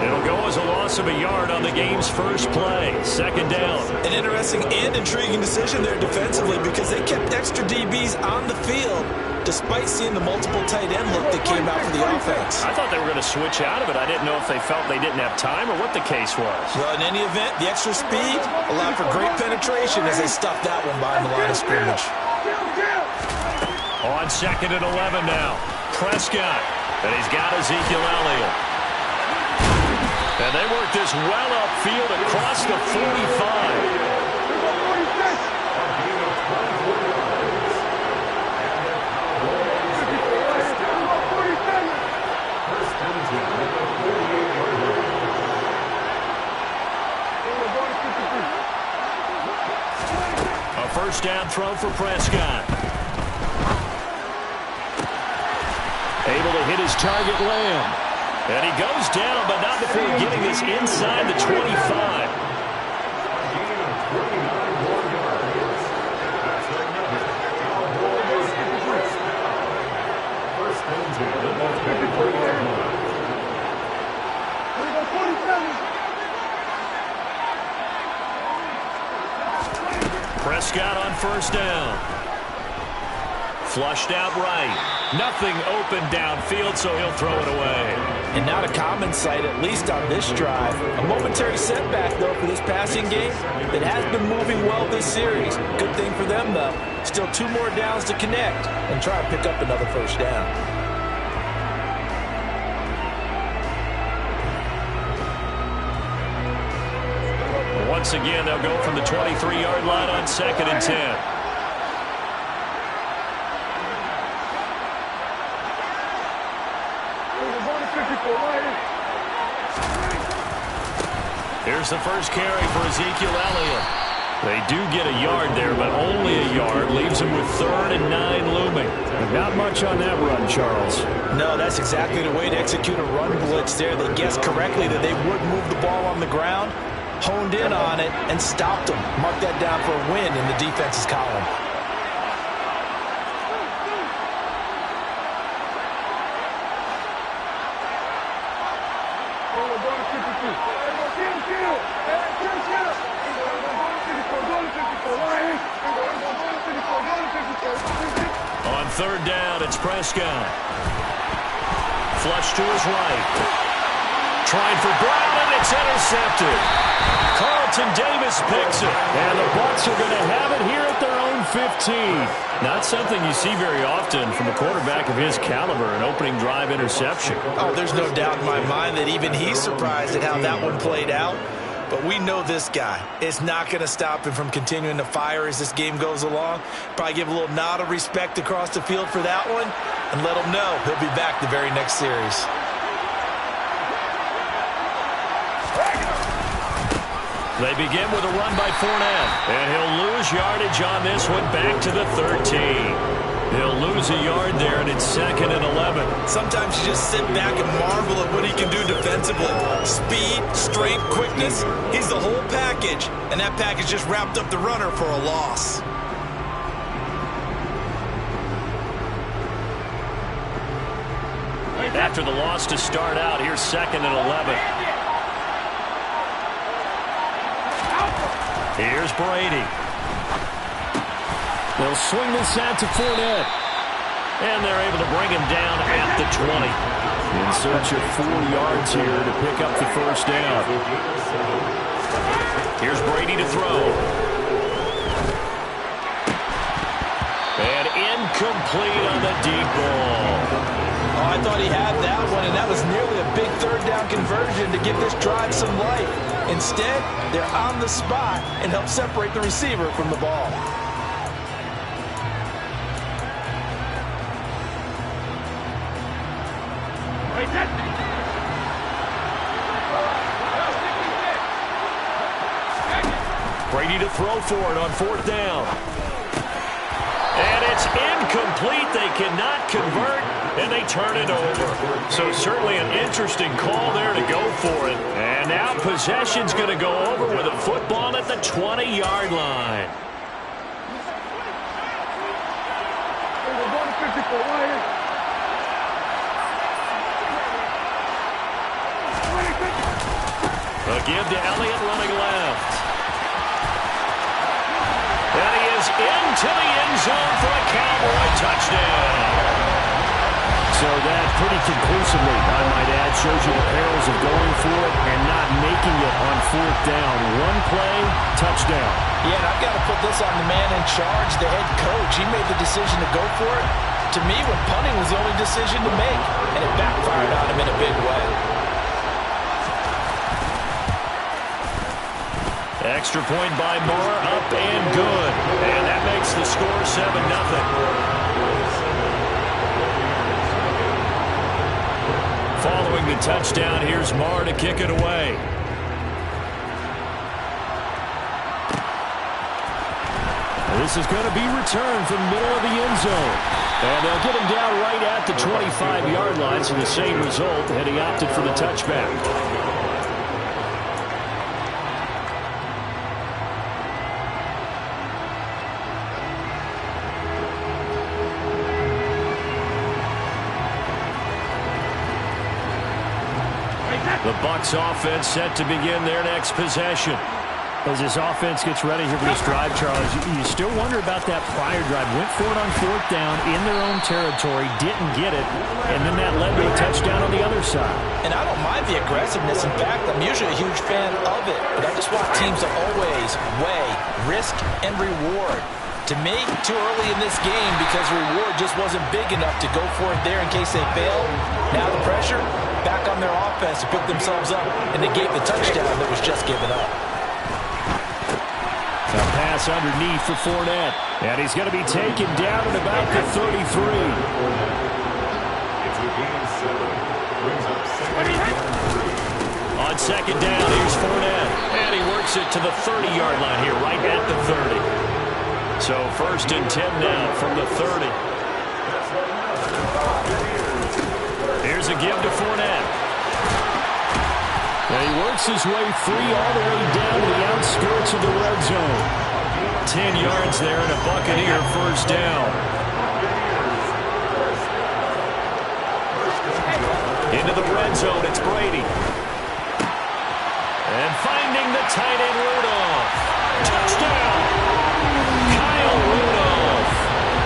It'll go as a loss of a yard on the game's first play. Second down. An interesting and intriguing decision there defensively, because they kept extra DBs on the field despite seeing the multiple tight end look that came out for the offense. I thought they were going to switch out of it. I didn't know if they felt they didn't have time or what the case was. Well, in any event, the extra speed allowed for great penetration as they stuffed that one behind the line of scrimmage. On 2nd and 11 now. Prescott. And he's got Ezekiel Elliott. And they work this well upfield across the 45. first down throw for Prescott. Able to hit his target, Lamb. And he goes down, but not before getting this inside the 25. Prescott on first down. Flushed out right. Nothing open downfield, so he'll throw it away. And not a common sight, at least on this drive. A momentary setback, though, for this passing game that has been moving well this series. Good thing for them, though. Still 2 more downs to connect and try to pick up another first down. Once again, they'll go from the 23-yard line on 2nd and 10. Here's the first carry for Ezekiel Elliott. They do get a yard there, but only a yard. Leaves him with 3rd and 9 looming. Not much on that run, Charles. No, that's exactly the way to execute a run blitz there. They guessed correctly that they would move the ball on the ground, honed in on it, and stopped them. Mark that down for a win in the defense's column. On 3rd down, it's Prescott. Flush to his right. Trying for Brown, and it's intercepted. Carlton Davis picks it. And the Bucs are going to have it here at their own 15. Not something you see very often from a quarterback of his caliber, an opening drive interception. Oh, there's no doubt in my mind that even he's surprised at how that one played out. But we know this guy is not going to stop him from continuing to fire as this game goes along. Probably give a little nod of respect across the field for that one and let him know he'll be back the very next series. They begin with a run by Fournette, and he'll lose yardage on this one back to the 13. He'll lose a yard there, and it's 2nd and 11. Sometimes you just sit back and marvel at what he can do defensively. Speed, strength, quickness, he's the whole package. And that package just wrapped up the runner for a loss. After the loss to start out, here's 2nd and 11. Here's Brady. They'll swing this out to Fournette. And they're able to bring him down at the 20. In search of 4 yards here to pick up the first down. Here's Brady to throw. And incomplete on the deep ball. Oh, I thought he had that one, and that was nearly a big 3rd down conversion to give this drive some life. Instead, they're on the spot and help separate the receiver from the ball. Brady to throw for it on 4th down. And it's incomplete. They cannot convert, and they turn it over. So certainly an interesting call there to go for it. And now possession's going to go over with a football at the 20-yard line. A give to Elliott running left. And he is into the end zone for a Cowboy touchdown. So that pretty conclusively, I might add, shows you the perils of going for it and not making it on 4th down. One play, touchdown. Yeah, and I've got to put this on the man in charge, the head coach. He made the decision to go for it. To me, when punting was the only decision to make, and it backfired on him in a big way. Extra point by Moore, up and good. And that makes the score 7-0. Following the touchdown, here's Moore to kick it away. This is going to be returned from the middle of the end zone. And they'll get him down right at the 25-yard line, so the same result, and he opted for the touchback. The Bucs offense set to begin their next possession. As this offense gets ready here for this drive, Charles, you still wonder about that prior drive. Went for it on 4th down in their own territory, didn't get it, and then that led to a touchdown on the other side. And I don't mind the aggressiveness. In fact, I'm usually a huge fan of it. But I just want teams to always weigh risk and reward. To me, too early in this game because reward just wasn't big enough to go for it there in case they failed. Now the pressure back on their offense to pick themselves up, and they gave the touchdown that was just given up. A pass underneath for Fournette, and he's going to be taken down at about the 33. On 2nd down, here's Fournette, and he works it to the 30-yard line here, right at the 30. So 1st and 10 now from the 30. Here's a give to Fournette. And he works his way free all the way down to the outskirts of the red zone. 10 yards there and a Buccaneer 1st down. Into the red zone, it's Brady. And finding the tight end Rudolph. Touchdown! Kyle Rudolph.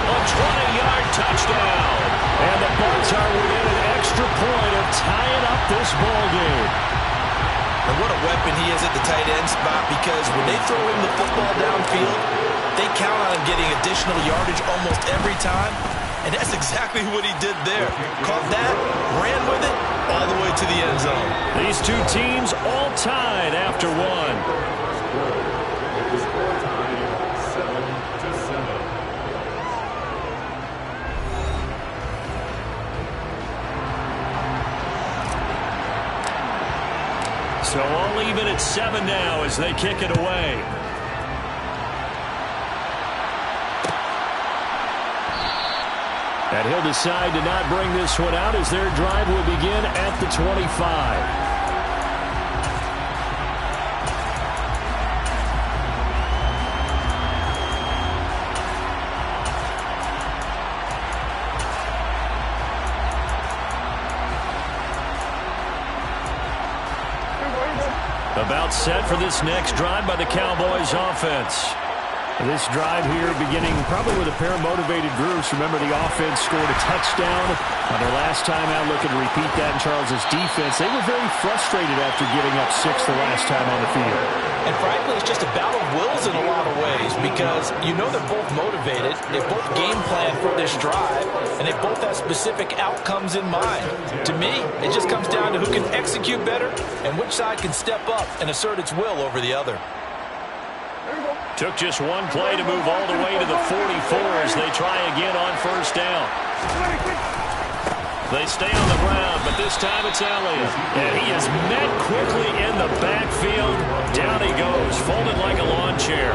A 20-yard touchdown. And the Bucs are within an extra point of tying up this ball game. And what a weapon he is at the tight end spot, because when they throw him the football downfield, they count on him getting additional yardage almost every time. And that's exactly what he did there. Caught that, ran with it, all the way to the end zone. These two teams all tied after one. So all even at 7 now as they kick it away. And he'll decide to not bring this one out as their drive will begin at the 25. About set for this next drive by the Cowboys offense. This drive here beginning probably with a pair of motivated groups. Remember, the offense scored a touchdown on their last time out. Looking to repeat that in Charles's defense. They were very frustrated after giving up 6 the last time on the field. And frankly, it's just a battle of wills in a lot of ways, because you know they're both motivated. They both game plan for this drive, and they both have specific outcomes in mind. To me, it just comes down to who can execute better and which side can step up and assert its will over the other. Took just one play to move all the way to the 44 as they try again on 1st down. They stay on the ground, but this time it's Elliott. And he is met quickly in the backfield. Down he goes, folded like a lawn chair.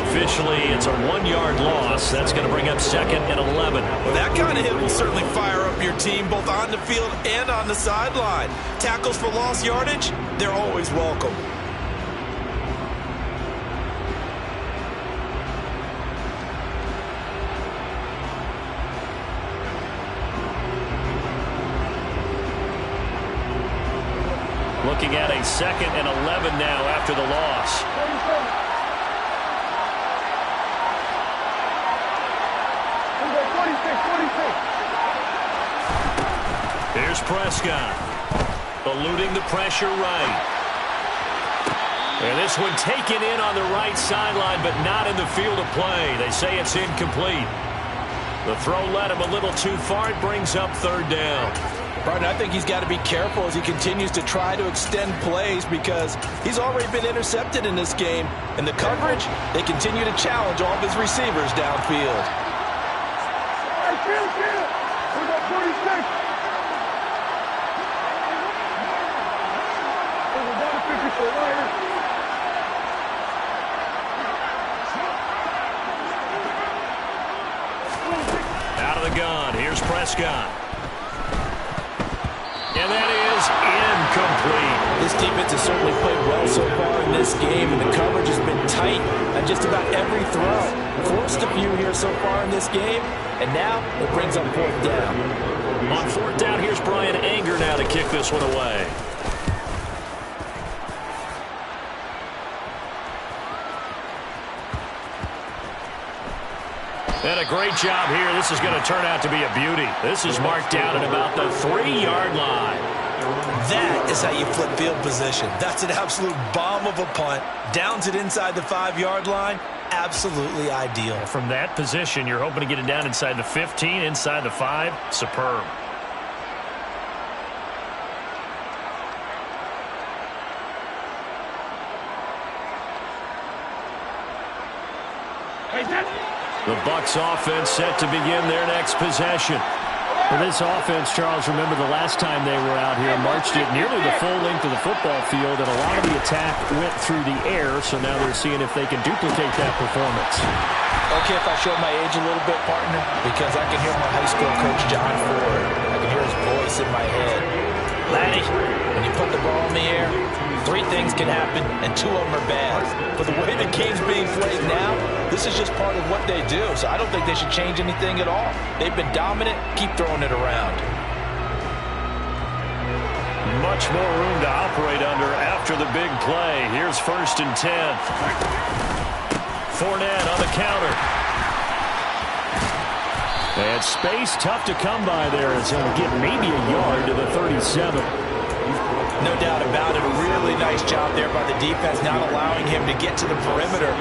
Officially, it's a 1-yard loss. That's going to bring up 2nd and 11. Well, that kind of hit will certainly fire up your team, both on the field and on the sideline. Tackles for lost yardage, they're always welcome. Looking at a 2nd and 11 now after the loss. Here's Prescott. Eluding the pressure right. And this one taken in on the right sideline, but not in the field of play. They say it's incomplete. The throw led him a little too far. It brings up 3rd down. Brian, I think he's got to be careful as he continues to try to extend plays, because he's already been intercepted in this game. And the coverage, they continue to challenge all of his receivers downfield. the gun. Here's Prescott. And that is incomplete. This defense has certainly played well so far in this game, and the coverage has been tight on just about every throw. Forced a few here so far in this game, and now it brings up fourth down. On fourth down, here's Brian Anger now to kick this one away. And a great job here. This is going to turn out to be a beauty. This is marked down at about the 3-yard line. That is how you flip field position. That's an absolute bomb of a punt. Downs it inside the 5-yard line. Absolutely ideal. From that position, you're hoping to get it down inside the 15, inside the 5. Superb. The Bucs offense set to begin their next possession. For this offense, Charles, remember the last time they were out here, marched it nearly the full length of the football field, and a lot of the attack went through the air, so now they're seeing if they can duplicate that performance. Okay, if I show my age a little bit, partner, because I can hear my high school coach, John Ford. I can hear his voice in my head. Laddie, when you put the ball in the air, 3 things can happen, and 2 of them are bad. But the way the game's being played now, this is just part of what they do, so I don't think they should change anything at all. They've been dominant. Keep throwing it around. Much more room to operate under after the big play. Here's 1st and 10. Fournette on the counter. And space tough to come by there as he'll get maybe a yard to the 37. No doubt about it. A really nice job there by the defense, not allowing him to get to the perimeter.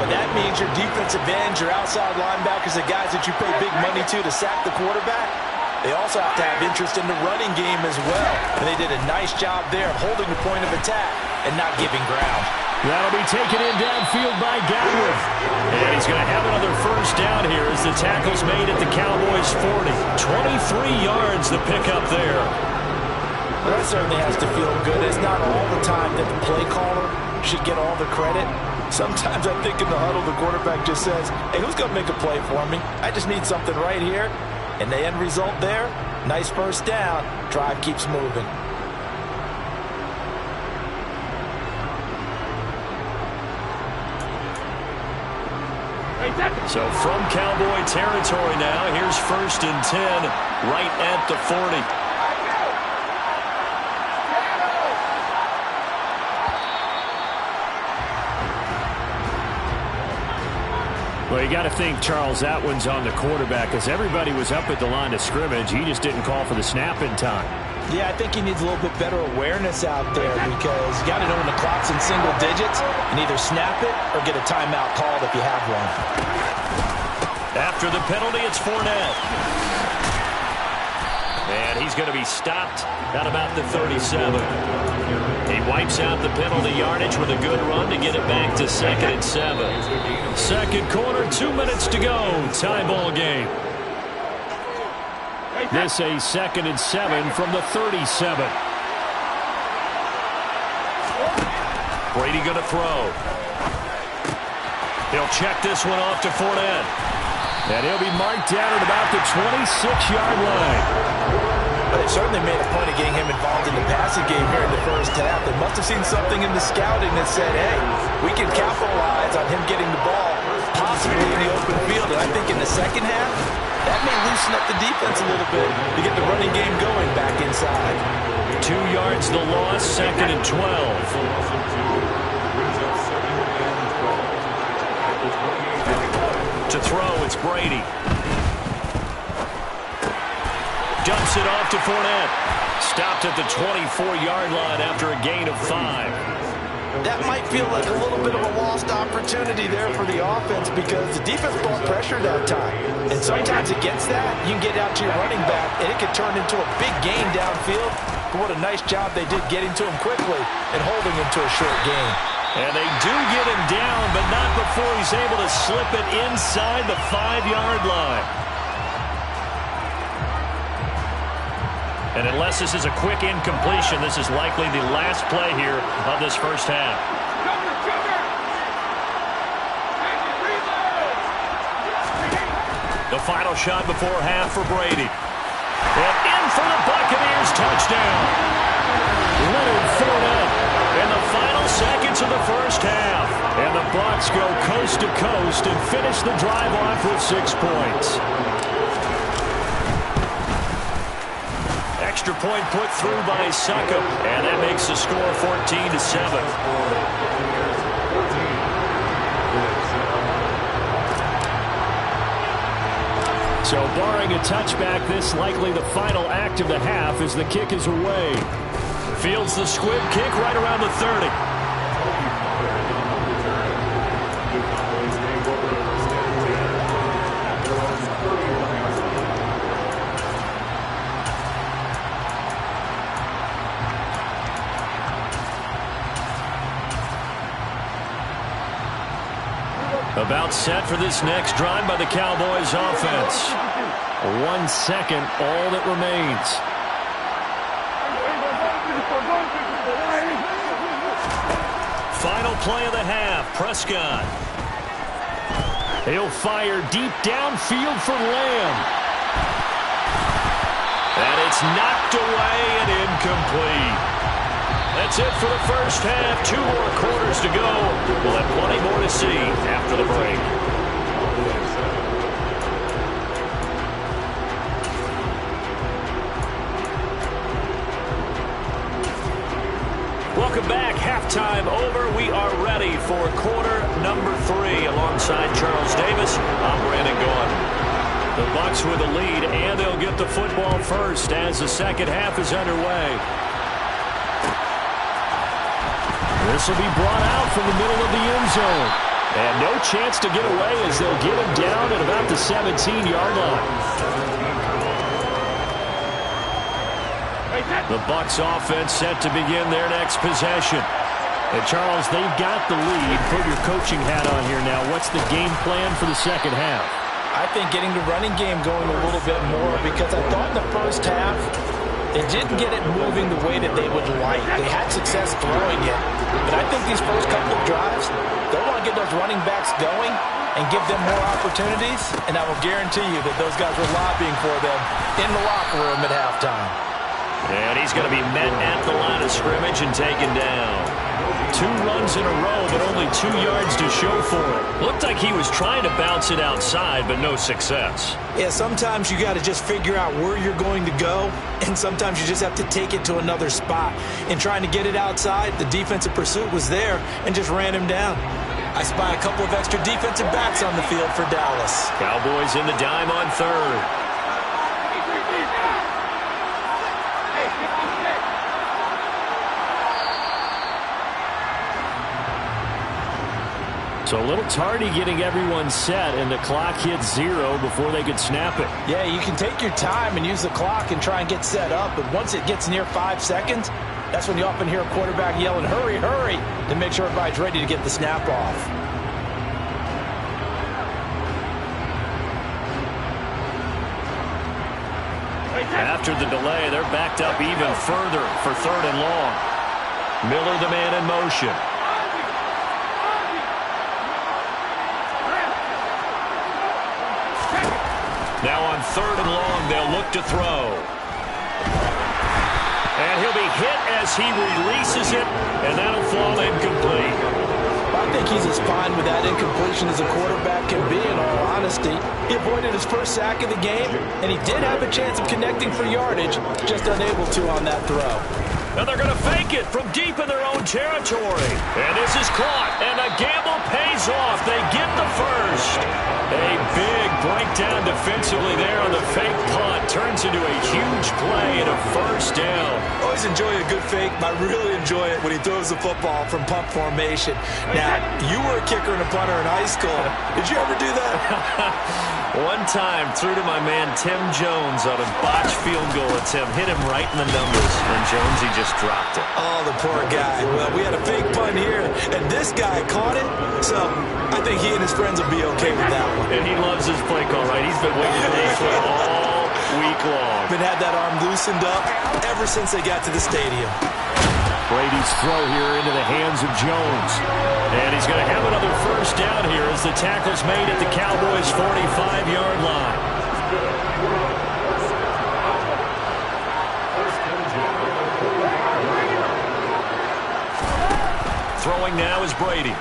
But that means your defensive ends, your outside linebackers, the guys that you pay big money to sack the quarterback, they also have to have interest in the running game as well. And they did a nice job there of holding the point of attack and not giving ground. That'll be taken in downfield by Godwin. And he's going to have another first down here as the tackle's made at the Cowboys' 40. 23 yards the pickup there. Well, that certainly has to feel good. It's not all the time that the play caller should get all the credit. Sometimes I think in the huddle the quarterback just says, hey, who's going to make a play for me? I just need something right here. And the end result there, nice first down. Drive keeps moving. So from Cowboy territory now, here's 1st and 10 right at the 40. Well, you got to think, Charles, that one's on the quarterback as everybody was up at the line of scrimmage. He just didn't call for the snap in time. Yeah, I think he needs a little bit better awareness out there because you got to know when the clock's in single digits and either snap it or get a timeout called if you have one. After the penalty, it's Fournette. And he's going to be stopped at about the 37. He wipes out the penalty yardage with a good run to get it back to 2nd and 7. Second quarter, 2 minutes to go. Tie ball game. This a 2nd and 7 from the 37. Brady going to throw. He'll check this one off to Fournette. And he'll be marked down at about the 26-yard line. But they certainly made a point of getting him involved in the passing game here in the first half. They must have seen something in the scouting that said, hey, we can capitalize on him getting the ball, possibly in the open field. And I think in the second half, that may loosen up the defense a little bit to get the running game going back inside. 2 yards the loss, 2nd and 12. To throw, it's Brady. Dumps it off to Fournette. Stopped at the 24-yard line after a gain of 5. That might feel like a little bit of a lost opportunity there for the offense because the defense brought pressure that time. And sometimes against that, you can get out to your running back, and it could turn into a big gain downfield. But what a nice job they did getting to him quickly and holding him to a short gain. And they do get him down, but not before he's able to slip it inside the 5-yard line. And unless this is a quick incompletion, this is likely the last play here of this first half. The final shot before half for Brady. And in for the Buccaneers touchdown. Leonard Fournette in the final seconds of the first half. And the Bucs go coast to coast and finish the drive off with 6 points. Extra point put through by Succop, and that makes the score 14-7. So barring a touchback, this likely the final act of the half as the kick is away. Fields the squib kick right around the 30. About set for this next drive by the Cowboys offense. 1 second, all that remains. Final play of the half, Prescott. He'll fire deep downfield for Lamb. And it's knocked away and incomplete. That's it for the first half. 2 more quarters to go. We'll have plenty more to see after the break. Welcome back. Halftime over. We are ready for quarter number 3. Alongside Charles Davis, I'm Brandon Gaudin. The Bucs with the lead, and they'll get the football first as the second half is underway. This will be brought out from the middle of the end zone. And no chance to get away as they'll get him down at about the 17-yard line. The Bucs offense set to begin their next possession. And Charles, they've got the lead. Put your coaching hat on here now. What's the game plan for the second half? I think getting the running game going a little bit more, because I thought in the first half they didn't get it moving the way that they would like. They had success throwing it. But I think these first couple of drives, they'll want to get those running backs going and give them more opportunities. And I will guarantee you that those guys were lobbying for them in the locker room at halftime. And he's going to be met at the line of scrimmage and taken down. 2 runs in a row, but only 2 yards to show for it. Looked like he was trying to bounce it outside, but no success. Yeah, sometimes you got to just figure out where you're going to go, and sometimes you just have to take it to another spot. In trying to get it outside, the defensive pursuit was there and just ran him down. I spy a couple of extra defensive backs on the field for Dallas. Cowboys in the dime on 3rd. So a little tardy getting everyone set, and the clock hits 0 before they could snap it. Yeah, you can take your time and use the clock and try and get set up, but once it gets near 5 seconds, that's when you often hear a quarterback yelling, hurry, hurry, to make sure everybody's ready to get the snap off. After the delay, they're backed up even further for 3rd and long. Miller, the man in motion. Now on 3rd and long, they'll look to throw. And he'll be hit as he releases it, and that'll fall incomplete. I think he's as fine with that incompletion as a quarterback can be, in all honesty. He avoided his first sack of the game, and he did have a chance of connecting for yardage, just unable to on that throw. And they're going to fake it from deep in their own territory. And this is caught, and the gamble pays off. They get the first. A big breakdown defensively there on the fake punt. Turns into a huge play and a first down. Always enjoy a good fake, but I really enjoy it when he throws the football from punt formation. Now, you were a kicker and a punter in high school. Did you ever do that? One time, threw to my man Tim Jones on a botched field goal attempt. Hit him right in the numbers, and Jones, he just dropped it. Oh, the poor guy. Well, we had a fake punt here, and this guy caught it, so I think he and his friends will be okay with that one. And he loves his play call, right? He's been waiting for this one all week long. Been had that arm loosened up ever since they got to the stadium. Brady's throw here into the hands of Jones. And he's going to have another first down here as the tackle's made at the Cowboys' 45-yard line. Throwing now is Brady.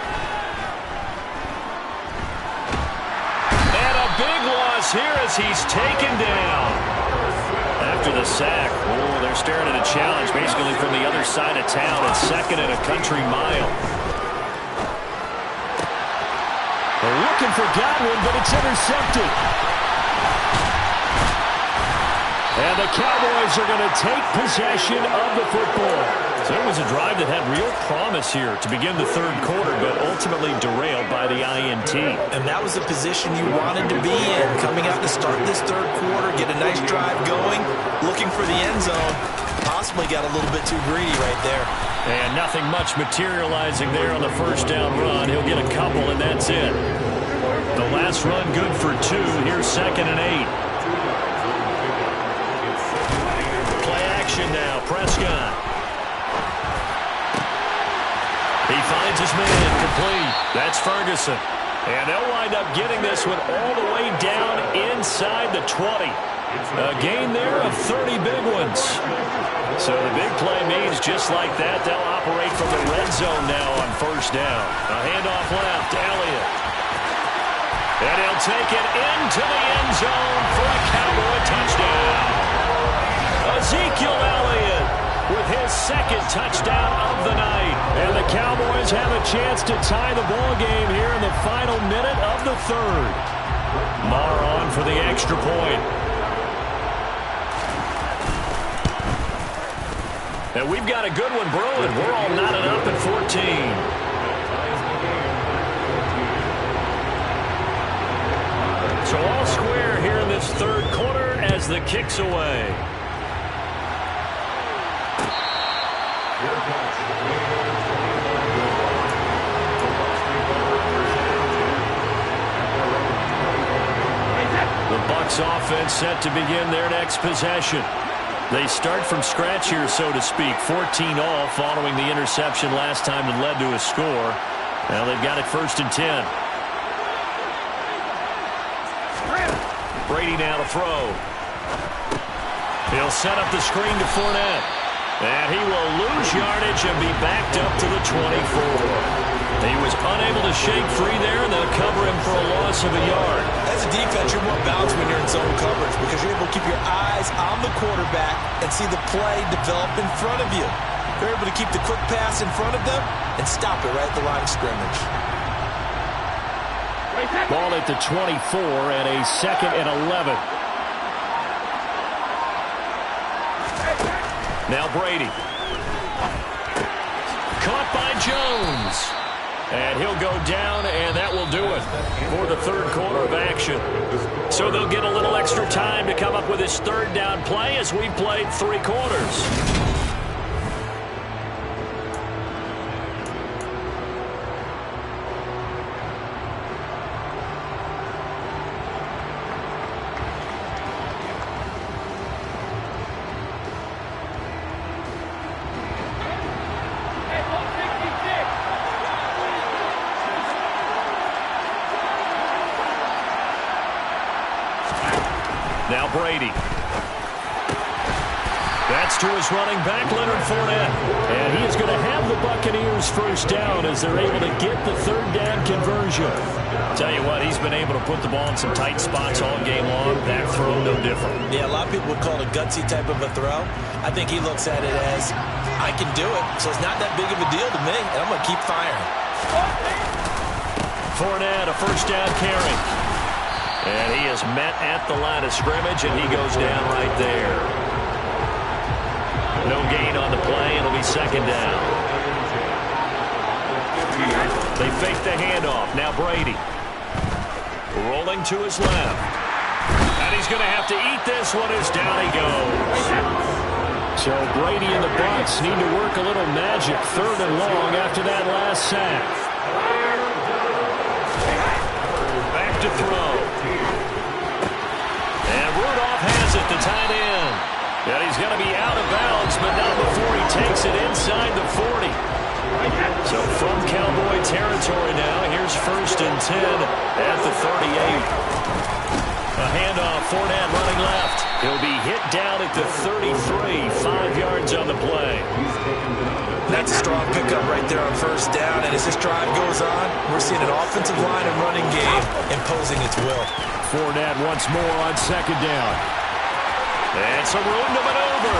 And a big loss here as he's taken down. After the sack, they're staring at a challenge basically from the other side of town. It's second and a country mile. They're looking for Godwin, but it's intercepted. And the Cowboys are going to take possession of the football. So it was a drive that had real promise here to begin the third quarter, but ultimately derailed by the INT. And that was the position you wanted to be in, coming out to start this third quarter, get a nice drive going, looking for the end zone. Possibly got a little bit too greedy right there. And nothing much materializing there on the first down run. He'll get a couple, and that's it. The last run good for 2. Here's 2nd and 8. Play action now. Prescott. He finds his man complete. That's Ferguson. And they'll wind up getting this one all the way down inside the 20. A gain there of 30 big ones. So the big play means just like that, they'll operate from the red zone now on first down. A handoff left, Elliott. And he'll take it into the end zone for a Cowboy touchdown. Ezekiel Elliott with his second touchdown of the night. And the Cowboys have a chance to tie the ball game here in the final minute of the third. Marr on for the extra point. And we've got a good one brewing. We're all knotted up at 14. So all square here in this third quarter as the kick's away. The Bucs offense set to begin their next possession. They start from scratch here, so to speak. 14 all following the interception last time that led to a score. Now they've got it 1st and 10. Brady now to throw. He'll set up the screen to Fournette. And he will lose yardage and be backed up to the 24. He was unable to shake free there, and they'll cover him for a loss of a yard. As a defense, you're more balanced when you're in zone coverage because you're able to keep your eyes on the quarterback and see the play develop in front of you. You're able to keep the quick pass in front of them and stop it right at the line of scrimmage. Ball at the 24 and a 2nd and 11. Now Brady. Caught by Jones. And he'll go down, and that will do it for the third quarter of action. So they'll get a little extra time to come up with his third down play as we played 3 quarters. Now Brady. That's to his running back, Leonard Fournette. And he is going to have the Buccaneers first down as they're able to get the third down conversion. Tell you what, he's been able to put the ball in some tight spots all game long. That throw, no different. Yeah, a lot of people would call it a gutsy type of a throw. I think he looks at it as, I can do it, so it's not that big of a deal to me, and I'm going to keep firing. Fournette, a first down carry. And he is met at the line of scrimmage, and he goes down right there. No gain on the play, and it'll be 2nd down. They fake the handoff. Now Brady. Rolling to his left. And he's going to have to eat this one as down he goes. So Brady and the Bucs need to work a little magic 3rd and long after that last sack. Back to throw. And Rudolph has it, the tight end. And he's going to be out of bounds, but not before he takes it inside the 40. So from Cowboy territory now, here's 1st and 10 at the 38. A handoff, Fournette running left. He'll be hit down at the 33, 5 yards on the play. That's a strong pickup right there on 1st down, and as this drive goes on, we're seeing an offensive line and running game imposing its will. Fournette once more on 2nd down. And some room to maneuver.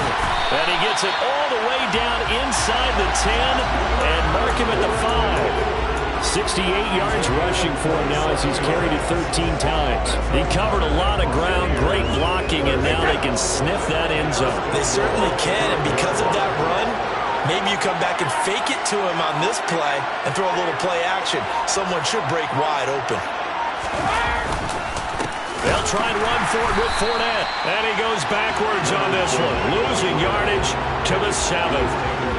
And he gets it all the way down inside the 10 and mark him at the 5. 68 yards rushing for him now as he's carried it 13 times. He covered a lot of ground, great blocking, and now they can sniff that end zone. They certainly can, and because of that run, maybe you come back and fake it to him on this play and throw a little play action. Someone should break wide open. They'll try and run for it with Fournette. And he goes backwards on this one, losing yardage to the 7th.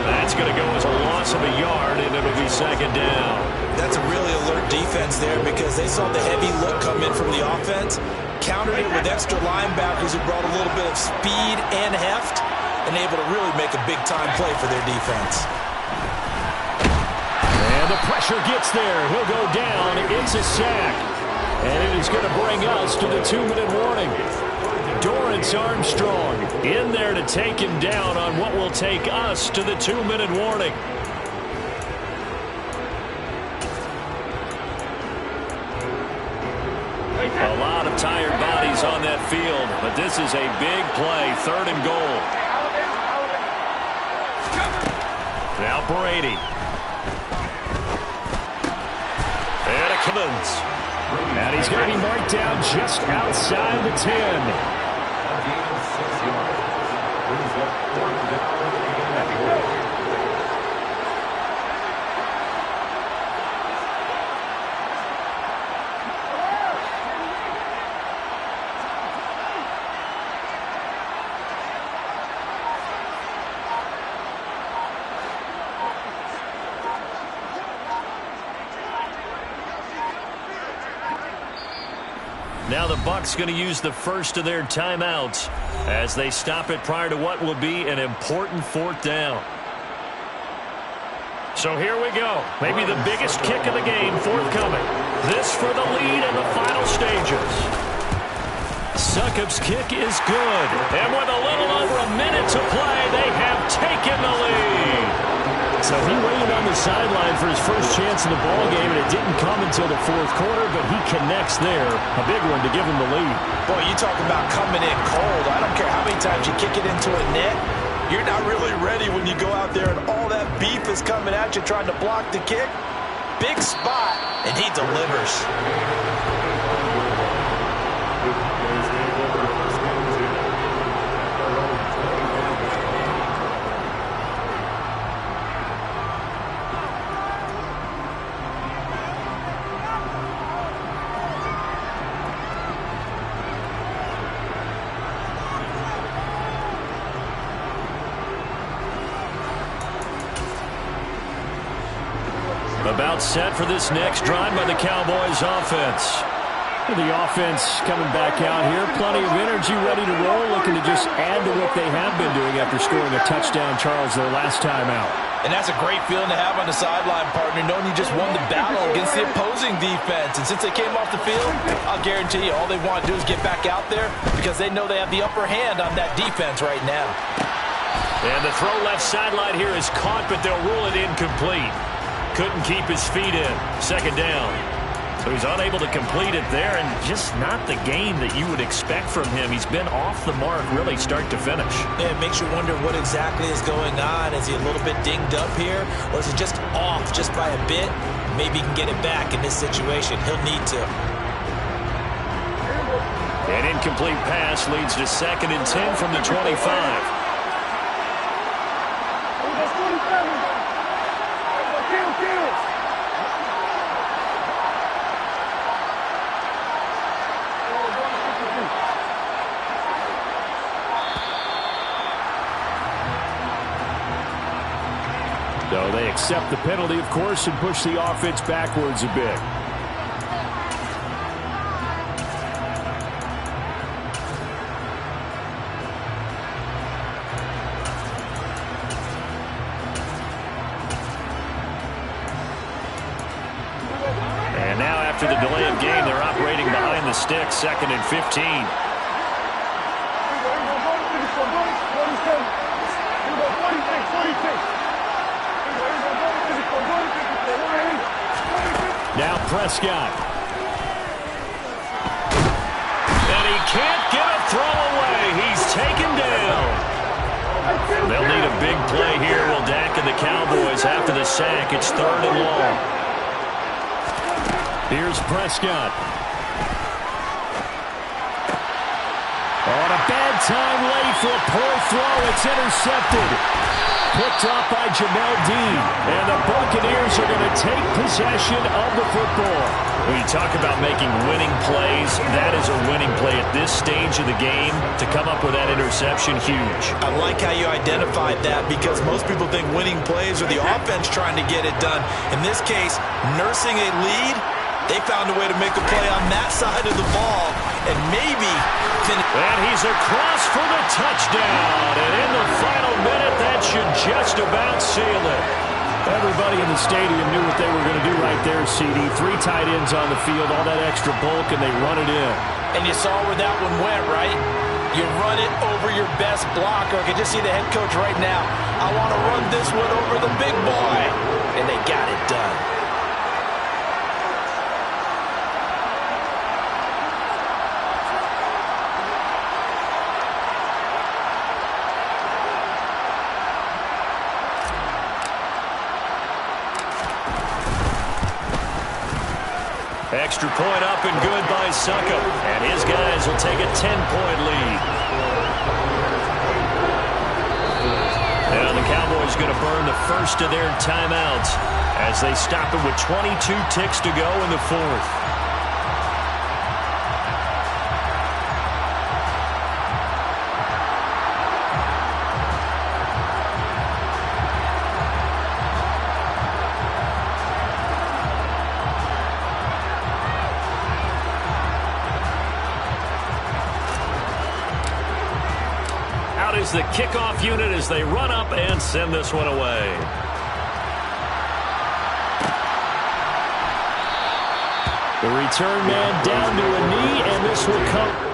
That's going to go as a loss of a yard, and it'll be 2nd down. That's a really alert defense there because they saw the heavy look come in from the offense, countered it with extra linebackers who brought a little bit of speed and heft, and able to really make a big-time play for their defense. And the pressure gets there. He'll go down. It's a sack. And it is going to bring us to the 2-minute warning. Dorrance Armstrong in there to take him down on what will take us to the 2-minute warning. A lot of tired bodies on that field, but this is a big play, 3rd and goal. Now Brady. And a Cummins. And he's going to be marked down just outside the 10. Now the Bucs going to use the first of their timeouts as they stop it prior to what will be an important 4th down. So here we go. Maybe the biggest kick of the game forthcoming. This for the lead in the final stages. Succop's kick is good. And with a little over a minute to play, they have taken the lead. So he waited on the sideline for his first chance in the ball game, and it didn't come until the 4th quarter, but he connects there. A big one to give him the lead. Boy, you talk about coming in cold. I don't care how many times you kick it into a net. You're not really ready when you go out there and all that beef is coming at you trying to block the kick. Big spot, and he delivers. About set for this next drive by the Cowboys offense. The offense coming back out here. Plenty of energy, ready to roll, looking to just add to what they have been doing after scoring a touchdown, Charles, their last time out. And that's a great feeling to have on the sideline, partner, knowing you just won the battle against the opposing defense. And since they came off the field, I'll guarantee you all they want to do is get back out there because they know they have the upper hand on that defense right now. And the throw left sideline here is caught, but they'll rule it incomplete. Couldn't keep his feet in. 2nd down. So he's unable to complete it there, and just not the game that you would expect from him. He's been off the mark really start to finish. Yeah, it makes you wonder what exactly is going on. Is he a little bit dinged up here, or is it just off just by a bit? Maybe he can get it back in this situation. He'll need to. An incomplete pass leads to 2nd and 10 from the 25. So they accept the penalty, of course, and push the offense backwards a bit. after the delay of game. They're operating behind the sticks, 2nd and 15. Now Prescott. And he can't get a throw away. He's taken down. They'll need a big play here. Will Dak and the Cowboys after the sack. It's 3rd and long. Here's Prescott. On a bad time late for a poor throw. It's intercepted. Picked off by Jamel Dean. And the Buccaneers are going to take possession of the football. When you talk about making winning plays, that is a winning play at this stage of the game. To come up with that interception, huge. I like how you identified that because most people think winning plays are the offense trying to get it done. In this case, nursing a lead, they found a way to make a play on that side of the ball and maybe finish. And he's across for the touchdown. And in the final minute, that should just about seal it. Everybody in the stadium knew what they were going to do right there, CD. 3 tight ends on the field, all that extra bulk, and they run it in. And you saw where that one went, right? You run it over your best blocker. I can just see the head coach right now. I want to run this one over the big boy. And they got it done. Extra point up and good by Succop. And his guys will take a 10-point lead. Now the Cowboys going to burn the first of their timeouts as they stop it with 22 ticks to go in the 4th. Is the kickoff unit as they run up and send this one away. The return man down to a knee, and this will come.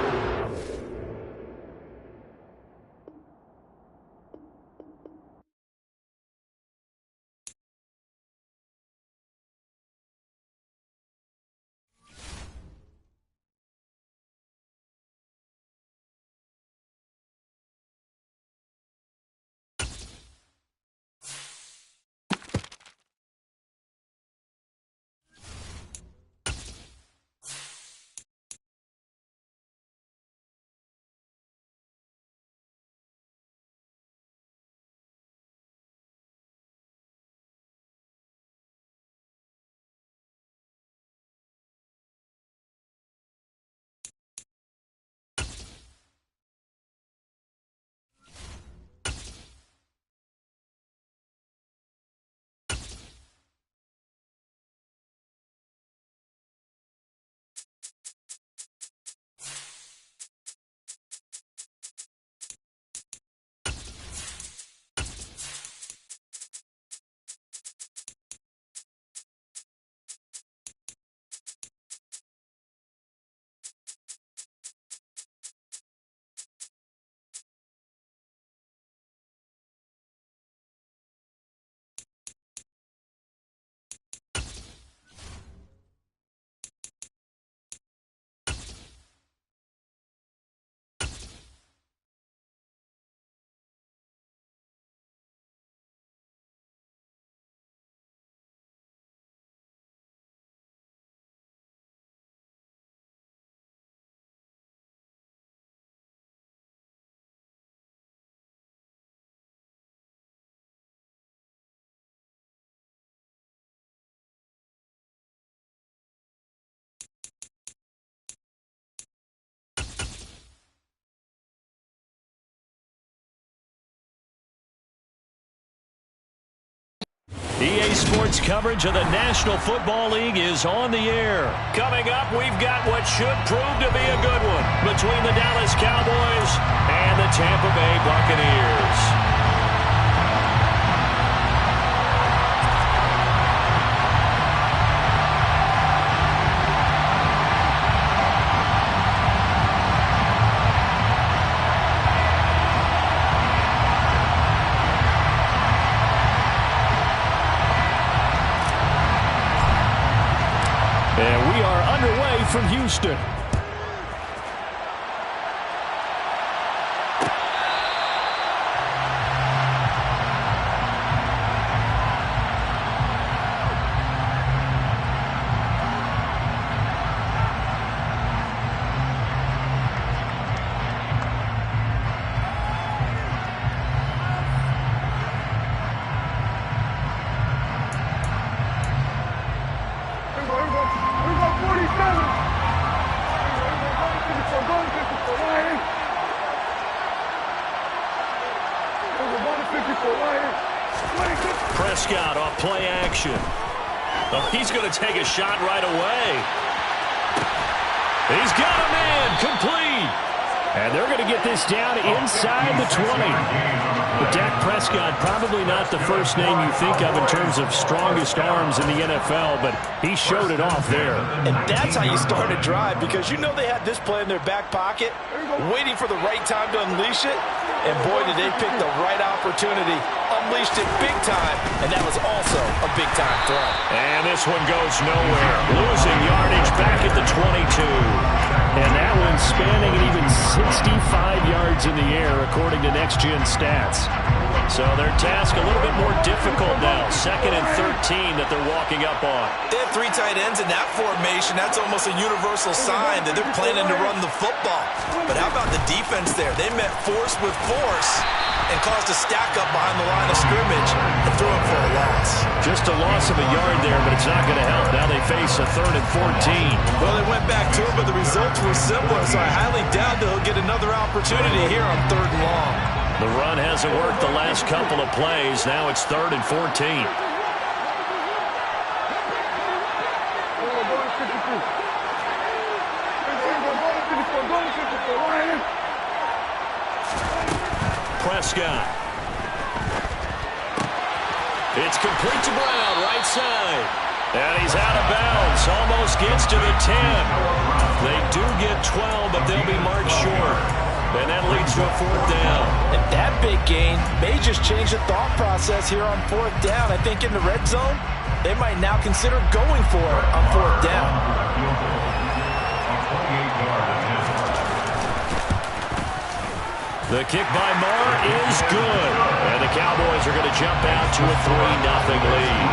EA Sports coverage of the National Football League is on the air. Coming up, we've got what should prove to be a good one between the Dallas Cowboys and the Tampa Bay Buccaneers. from Houston. Prescott off play action. Oh, he's going to take a shot right away. He's got a man complete. And they're going to get this down inside the 20. But Dak Prescott, probably not the first name you think of in terms of strongest arms in the NFL, but he showed it off there. And that's how you start a drive, because you know they had this play in their back pocket, waiting for the right time to unleash it. And boy, did they pick the right opportunity. Unleashed it big time, and that was also a big-time throw. And this one goes nowhere. Losing yardage back at the 22. And that one spanning an even 65 yards in the air, according to Next Gen Stats. So their task a little bit more difficult now. 2nd and 13 that they're walking up on. They have 3 tight ends in that formation. That's almost a universal sign that they're planning to run the football. But how about the defense there? They met force with force and caused a stack up behind the line of scrimmage and threw him for a loss. Just a loss of a yard there, but it's not going to help. Now they face a 3rd and 14. Well, they went back to it, but the results were similar, so I highly doubt they'll get another opportunity here on 3rd and long. The run hasn't worked the last couple of plays. Now it's 3rd and 14. Prescott. It's complete to Brown, right side. And he's out of bounds. Almost gets to the 10. They do get 12, but they'll be marked short. And that leads to a 4th down. And that big gain may just change the thought process here on 4th down. I think in the red zone, they might now consider going for it on 4th down. The kick by Marr is good. And the Cowboys are going to jump out to a 3-0 lead.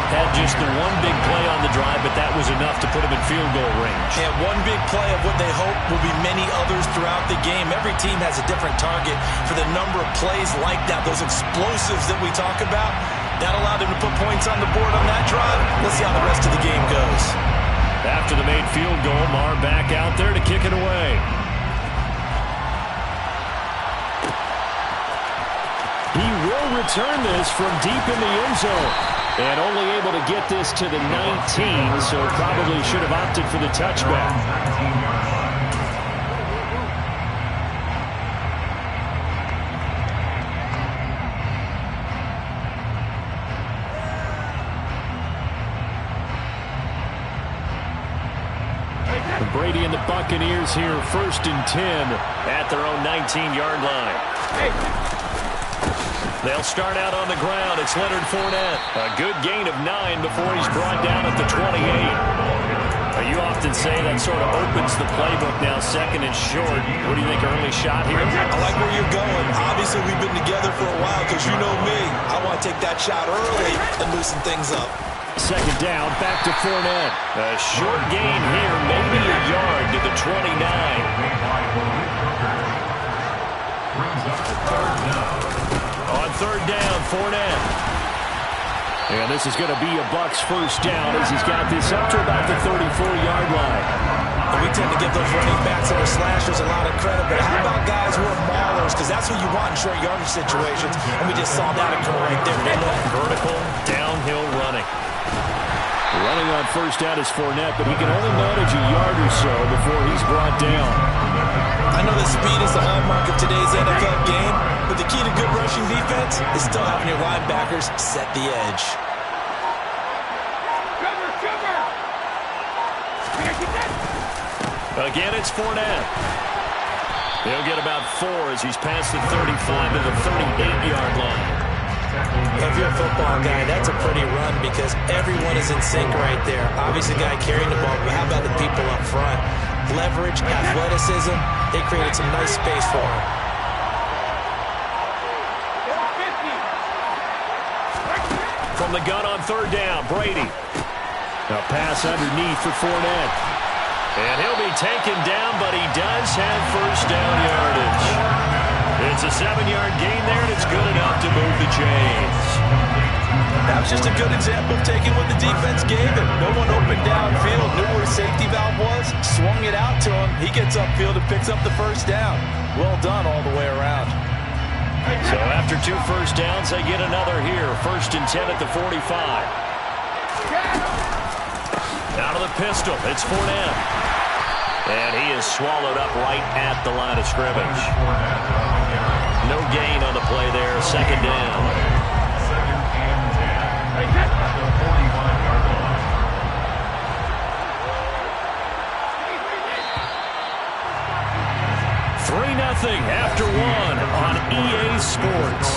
Had just the one big play on the drive, but that was enough to put them in field goal range. And one big play of what they hope will be many others throughout the game. Every team has a different target for the number of plays like that, those explosives that we talk about. That allowed them to put points on the board on that drive. Let's see how the rest of the game goes. After the made field goal, Marr back out there to kick it away. He will return this from deep in the end zone. And only able to get this to the 19, so probably should have opted for the touchback. Brady and the Buccaneers here, 1st and 10 at their own 19-yard line. They'll start out on the ground. It's Leonard Fournette. A good gain of 9 before he's brought down at the 28. You often say that sort of opens the playbook now, 2nd and short. What do you think, early shot here? I like where you're going. Obviously, we've been together for a while because you know me. I want to take that shot early and loosen things up. 2nd down, back to Fournette. A short gain here, maybe a yard to the 29. On 3rd down, Fournette. And this is going to be a Bucs 1st down as he's got this up to about the 34-yard line. And we tend to give those running backs that are slashers a lot of credit, but how about guys who are maulers? Because that's who you want in short yardage situations, and we just saw that occur right there. Vertical, downhill running. Running on 1st down is Fournette, but he can only manage a yard or so before he's brought down. I know that speed is the hallmark of today's NFL game, but the key to good rushing defense is still having your linebackers set the edge. Again, it's Fournette. He'll get about 4 as he's past the 35 to the 38-yard line. If you're a football guy, that's a pretty run because everyone is in sync right there. Obviously, the guy carrying the ball, but how about the people up front? Leverage, athleticism, they created some nice space for him. From the gun on third down, Brady. A pass underneath for Fournette. And he'll be taken down, but he does have first down yardage. It's a 7-yard gain there, and it's good enough to move the chains. That was just a good example of taking what the defense gave him. No one opened downfield, knew where his safety valve was, swung it out to him. He gets upfield and picks up the first down. Well done all the way around. So after 2 first downs, they get another here. 1st and 10 at the 45. Out of the pistol, it's Fournette. And he is swallowed up right at the line of scrimmage. No gain on the play there, 2nd down. Nothing after 1 on EA Sports.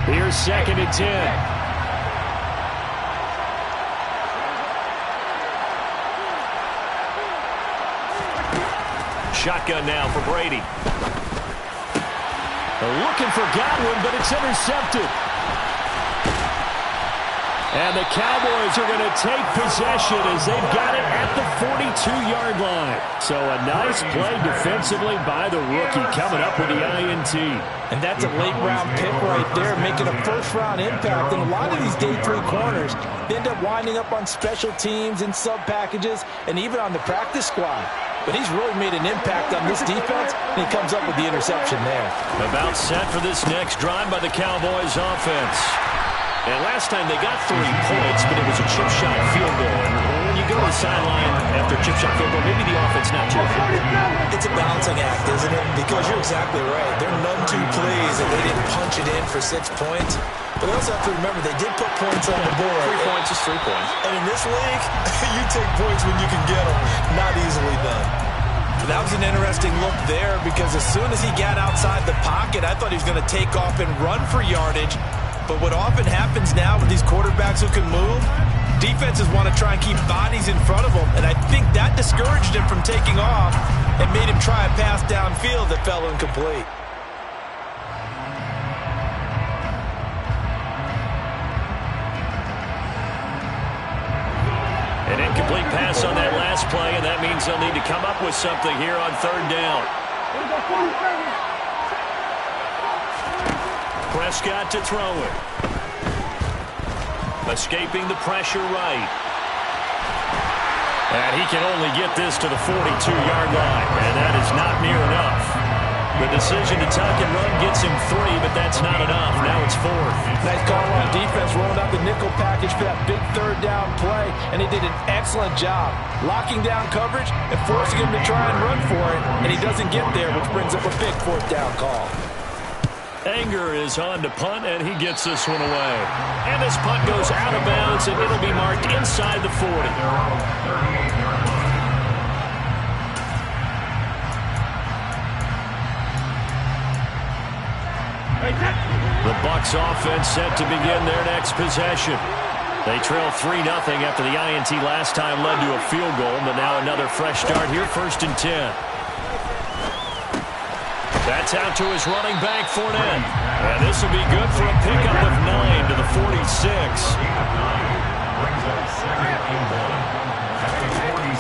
Here's 2nd and 10. Shotgun now for Brady. They're looking for Godwin, but it's intercepted. And the Cowboys are going to take possession as they've got it at the 42-yard line. So a nice play defensively by the rookie coming up with the INT. And that's a late-round pick right there, making a first-round impact. And a lot of these day 3 corners end up winding up on special teams and sub-packages and even on the practice squad. But he's really made an impact on this defense, and he comes up with the interception there. About set for this next drive by the Cowboys offense. And last time they got 3 points, but it was a chip shot field goal. And when you go to the sideline after a chip shot field goal, maybe the offense not too good. It's a balancing act, isn't it? Because you're exactly right. They're none too pleased that they didn't punch it in for 6 points. But they also have to remember they did put points on the board. 3 points is 3 points. And in this league, you take points when you can get them. Not easily done. That was an interesting look there because as soon as he got outside the pocket, I thought he was going to take off and run for yardage. But what often happens now with these quarterbacks who can move, defenses want to try and keep bodies in front of them. And I think that discouraged him from taking off and made him try a pass downfield that fell incomplete. An incomplete pass on that last play, and that means they'll need to come up with something here on 3rd down. Prescott to throw it. Escaping the pressure right. And he can only get this to the 42-yard line, and that is not near enough. The decision to tuck and run gets him 3, but that's not enough. Now it's 4th. Nice call on defense, rolling out the nickel package for that big 3rd down play, and he did an excellent job locking down coverage and forcing him to try and run for it, and he doesn't get there, which brings up a big 4th down call. Anger is on to punt, and he gets this one away. And this punt goes out of bounds, and it'll be marked inside the 40. The Bucs offense set to begin their next possession. They trail 3-0 after the INT last time led to a field goal, but now another fresh start here, 1st and 10. That's out to his running back, Fournette. And this will be good for a pickup of 9 to the 46.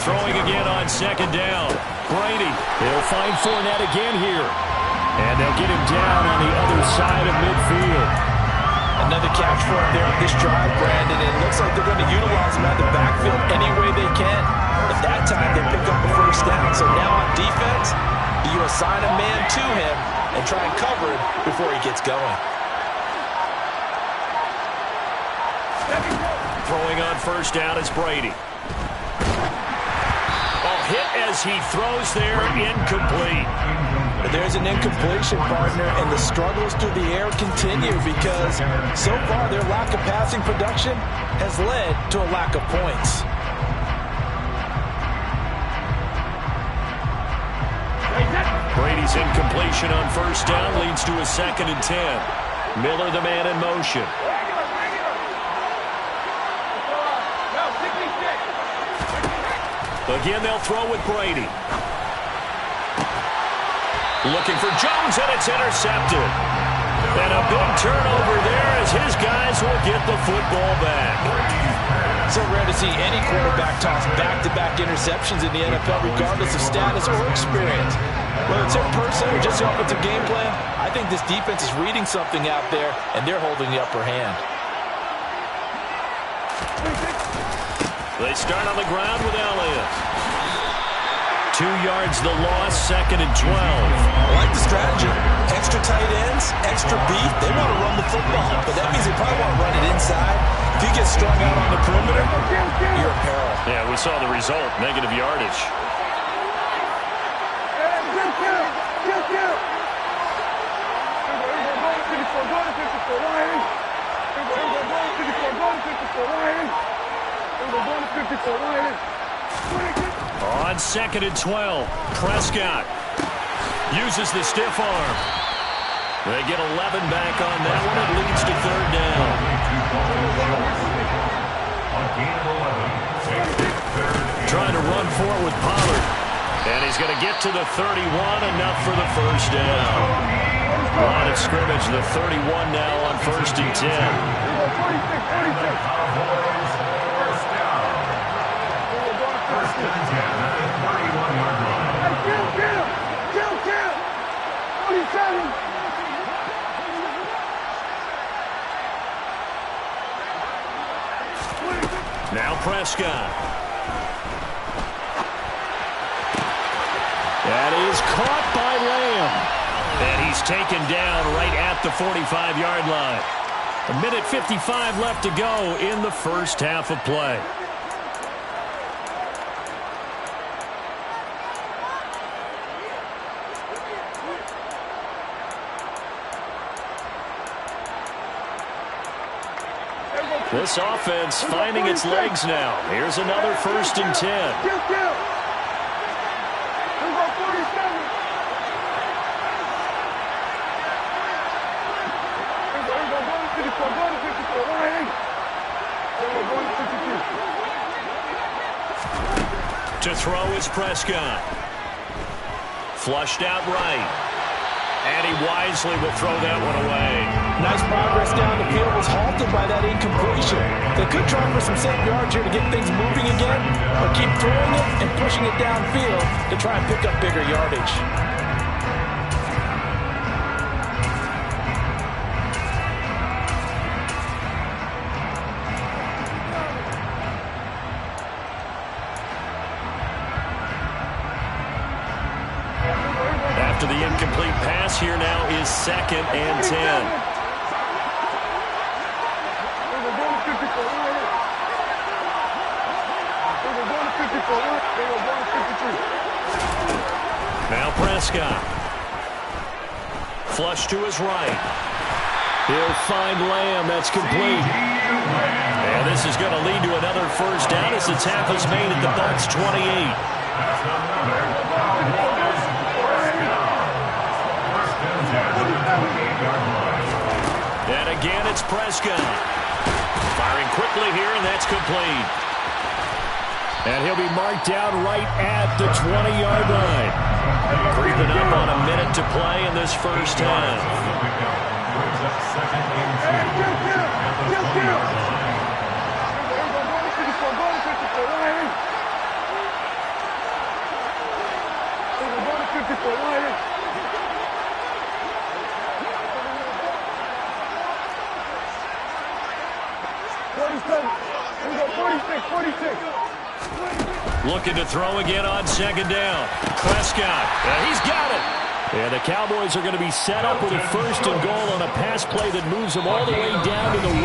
Throwing again on 2nd down. Brady, he'll find Fournette again here. And they'll get him down on the other side of midfield. Another catch for him there on this drive, Brandon. It looks like they're going to utilize him out the backfield any way they can. At that time, they pick up the 1st down. So now on defense, you assign a man to him and try and cover it before he gets going. Throwing on 1st down is Brady. Oh, hit as he throws there, incomplete. There's an incompletion, partner, and the struggles through the air continue because so far their lack of passing production has led to a lack of points. Brady's incompletion on first down leads to a 2nd and 10. Miller, the man in motion. Again, they'll throw with Brady. Looking for Jones, and it's intercepted. And a big turnover there as his guys will get the football back. So rare to see any quarterback toss back-to-back interceptions in the NFL, regardless of status or experience. Whether it's in person or just the offensive game plan, I think this defense is reading something out there, and they're holding the upper hand. They start on the ground with Elliott. 2 yards the loss, 2nd and 12. I like the strategy. Extra tight ends, extra beat. They want to run the football, but that means they probably want to run it inside. If you get strung out on the perimeter, you're in peril. Yeah, we saw the result, negative yardage. On 2nd and 12, Prescott uses the stiff arm. They get 11 back on that one. It leads to 3rd down. Trying to run for it with Pollard. And he's going to get to the 31, enough for the 1st down. Line of scrimmage, the 31 now on 1st and 10. Now Prescott. That is caught by Lamb. And he's taken down right at the 45-yard line. 1:55 left to go in the first half of play. This offense finding its legs now. Here's another 1st and 10. To throw is Prescott. Flushed out right. And he wisely will throw that one away. Nice progress down the field, was halted by that incompletion. They could try for some safe yards here to get things moving again, or keep throwing it and pushing it downfield to try and pick up bigger yardage. After the incomplete pass, here now is 2nd and 10. Now Prescott. Flush to his right. He'll find Lamb. That's complete. And this is going to lead to another 1st down as the tackle's made at the Bucs 28. And again, it's Prescott. Firing quickly here, and that's complete. And he'll be marked down right at the 20-yard line. Creeping up on a minute to play in this first half. Looking to throw again on 2nd down. Prescott, he's got it. And the Cowboys are going to be set up with a 1st and goal on a pass play that moves them all the way down to the 1.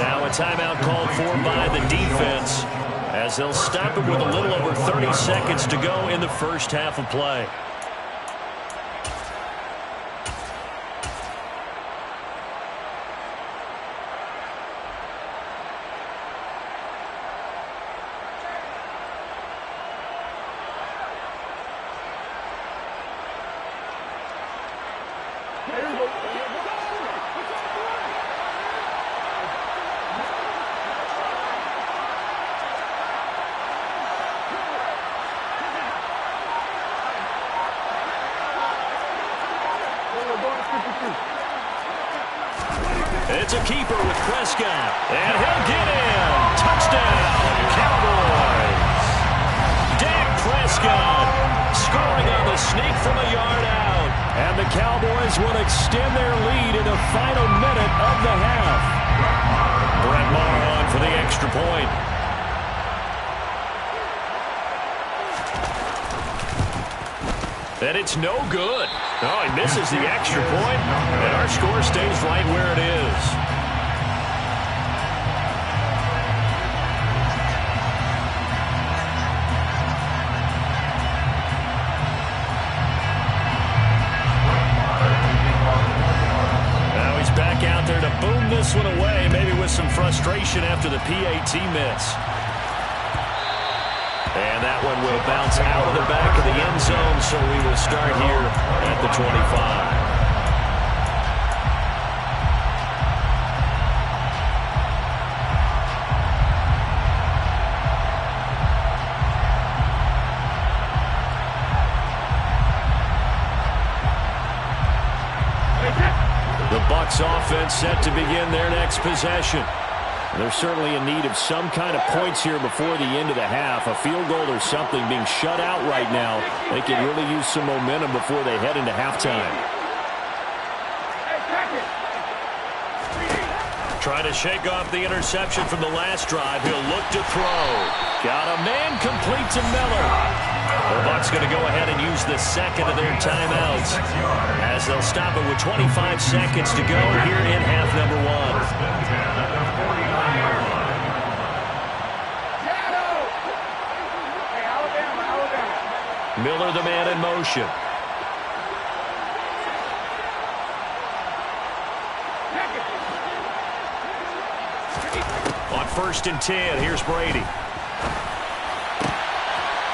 Now a timeout called for by the defense. as they'll stop it with a little over 30 seconds to go in the first half of play. It's a keeper with Prescott, and he'll get in. Touchdown, Cowboys. Dak Prescott scoring on the sneak from a yard out. And the Cowboys will extend their lead in the final minute of the half. Brett Maher on for the extra point. And it's no good. Oh, he misses the extra point, and our score stays right where it is. Now he's back out there to boom this one away, maybe with some frustration after the PAT miss. And that one will bounce out of the back of the end zone, so we will start here at the 25. The Bucs offense set to begin their next possession. They're certainly in need of some kind of points here before the end of the half. A field goal or something being shut out right now. They can really use some momentum before they head into halftime. Trying to shake off the interception from the last drive. He'll look to throw. Got a man complete to Miller. The Bucs going to go ahead and use the second of their timeouts as they'll stop it with 25 seconds to go here in half number one. Miller, the man in motion. On 1st and 10, here's Brady.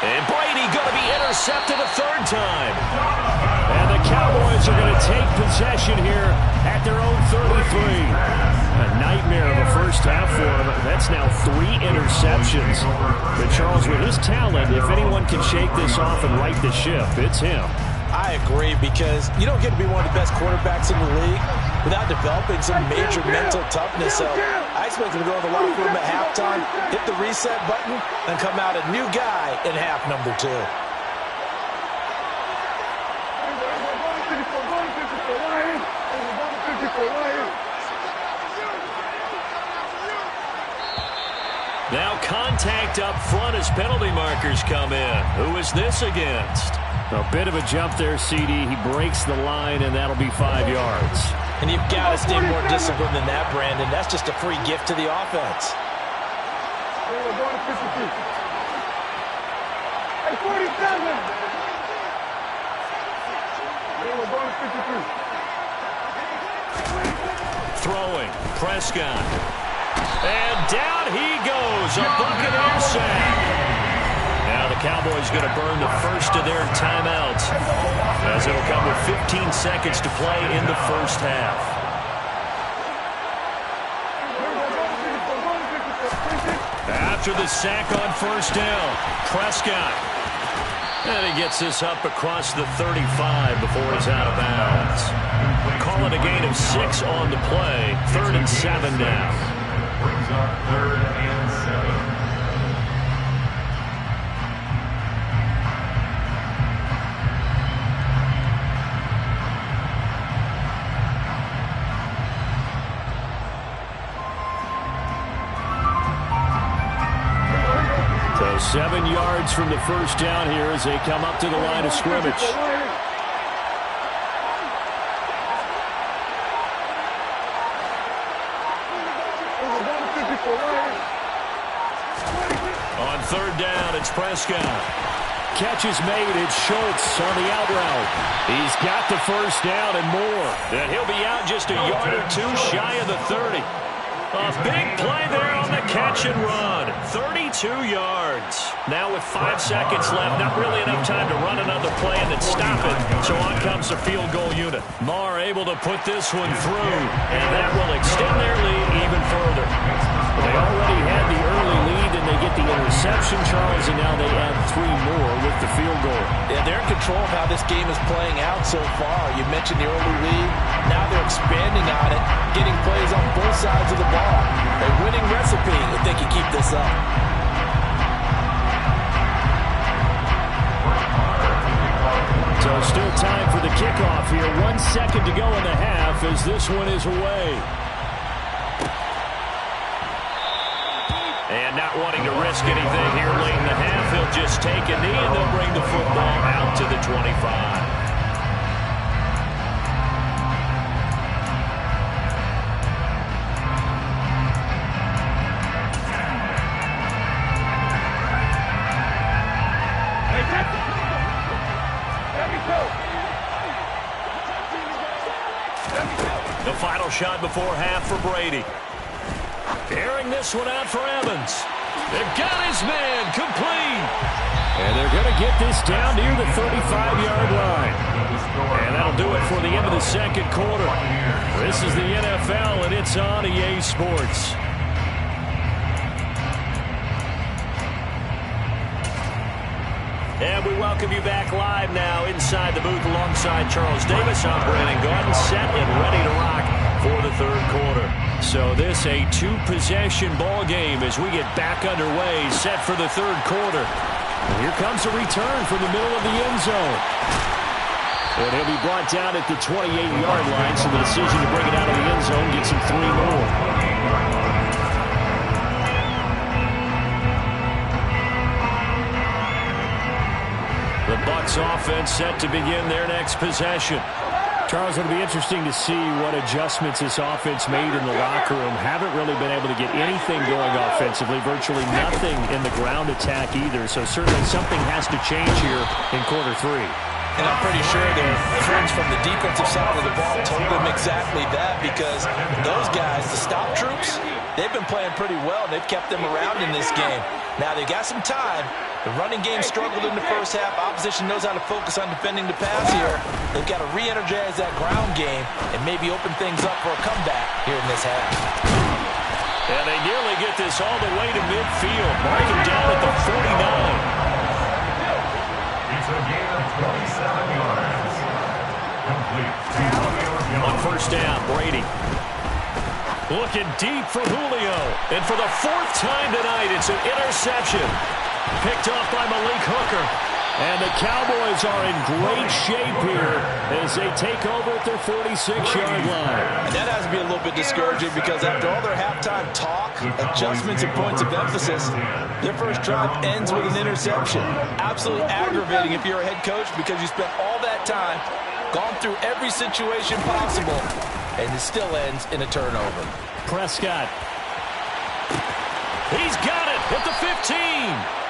And Brady going to be intercepted a third time. And the Cowboys are going to take possession here at their own 33. A nightmare of a first half for him. That's now 3 interceptions. But Charles, with his talent, if anyone can shake this off and right the ship, it's him. I agree, because you don't get to be one of the best quarterbacks in the league without developing some major mental toughness. So I expect him to go in the locker room at halftime, hit the reset button, and come out a new guy in half number 2. Now contact up front as penalty markers come in. Who is this against? A bit of a jump there, CD. He breaks the line, and that'll be 5 yards. And you've got to stay more disciplined than that, Brandon. That's just a free gift to the offense. Hey, 47! Throwing, Prescott. And down he goes, a Buccaneer sack. Now the Cowboys going to burn the first of their timeouts as it'll come with 15 seconds to play in the first half. After the sack on 1st down, Prescott. And he gets this up across the 35 before he's out of bounds. Call it a gain of 6 on the play. 3rd and 7 now. Brings up 3rd and 7. So 7 yards from the first down here as they come up to the line of scrimmage. On third down. It's Prescott. Catch is made. It's Schultz on the out route. He's got the first down and more. And he'll be out just a yard or two shy of the 30. A big play there on the catch and run. 32 yards. Now with 5 seconds left, not really enough time to run another play and then stop it. So on comes the field goal unit. Marr able to put this one through, and that will extend their lead even further. They already had the early lead, and they get the interception, Charles, and now they add 3 more with the field goal. Yeah, they're in control of how this game is playing out so far. You mentioned the early lead. Now they're expanding on it, getting plays on both sides of the ball. A winning recipe if they can keep this up. So still time for the kickoff here. 1 second to go in the half as this one is away. And not wanting to risk anything here late in the half, he'll just take a knee and they'll bring the football out to the 25. The final shot before half for Brady. Airing this one out for Evans. They've got his man complete. And they're going to get this down near the 35-yard line. And that'll do it for the end of the second quarter. This is the NFL, and it's on EA Sports. And we welcome you back live now inside the booth alongside Charles Davis. I'm Brandon Gaudin, set and ready to rock for the third quarter. So this a 2-possession ball game as we get back underway, set for the third quarter. And here comes a return from the middle of the end zone. And he'll be brought down at the 28-yard line, so the decision to bring it out of the end zone gets him 3 more. The Bucs offense set to begin their next possession. Charles, it'll be interesting to see what adjustments this offense made in the locker room. Haven't really been able to get anything going offensively, virtually nothing in the ground attack either. So certainly something has to change here in quarter 3. And I'm pretty sure their friends from the defensive side of the ball told them exactly that, because those guys, the stop troops, they've been playing pretty well. They've kept them around in this game. Now they got some time. The running game struggled in the first half. Opposition knows how to focus on defending the pass here. They've got to re-energize that ground game and maybe open things up for a comeback here in this half. And they nearly get this all the way to midfield. Mark him down at the 49. It's a gain of 27 yards. Complete. On first down, Brady. Looking deep for Julio. And for the 4th time tonight, it's an interception. Picked off by Malik Hooker. And the Cowboys are in great shape here as they take over at their 46-yard line. And that has to be a little bit discouraging, because after all their halftime talk, adjustments, and points of emphasis, their first drive ends with an interception. Absolutely aggravating if you're a head coach, because you spent all that time, gone through every situation possible, and it still ends in a turnover. Prescott. He's got it at the 15.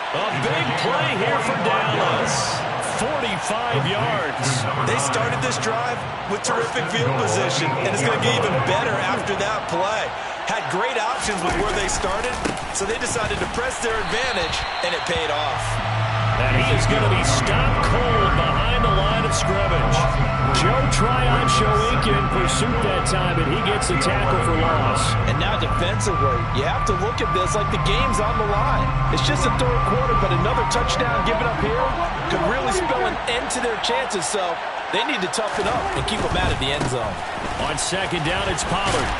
A big play here for Dallas. 45 yards. They started this drive with terrific field position, and it's going to get even better after that play. Had great options with where they started, so they decided to press their advantage, and it paid off. And he is going to be stopped cold behind the line of scrimmage. Joe Tryon showing in pursuit that time, and he gets the tackle for loss. And now defensively, you have to look at this like the game's on the line. It's just the third quarter, but another touchdown given up here could really spell an end to their chances. So they need to toughen up and keep them out of the end zone. On second down, it's Pollard.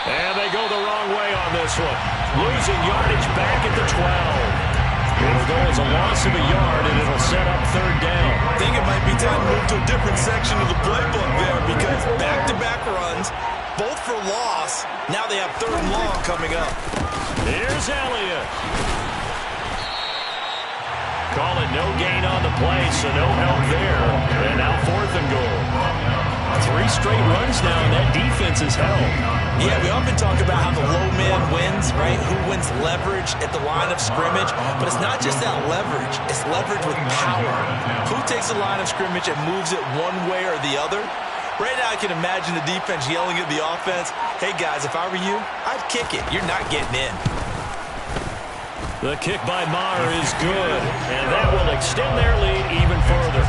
And they go the wrong way on this one. Losing yardage back at the 12. It'll go as a loss of a yard, and it'll set up third down. I think it might be time to move to a different section of the playbook there, because back-to-back runs, both for loss. Now they have 3rd and long coming up. Here's Elliott. Call it no gain on the play, so no help there. And now 4th and goal. 3 straight runs now, and that defense is held. Yeah, we often talk about how the low man wins, right? Who wins leverage at the line of scrimmage. But it's not just that leverage. It's leverage with power. Who takes the line of scrimmage and moves it one way or the other? Right now I can imagine the defense yelling at the offense, hey guys, if I were you, I'd kick it. You're not getting in. The kick by Maher is good, and that will extend their lead even further.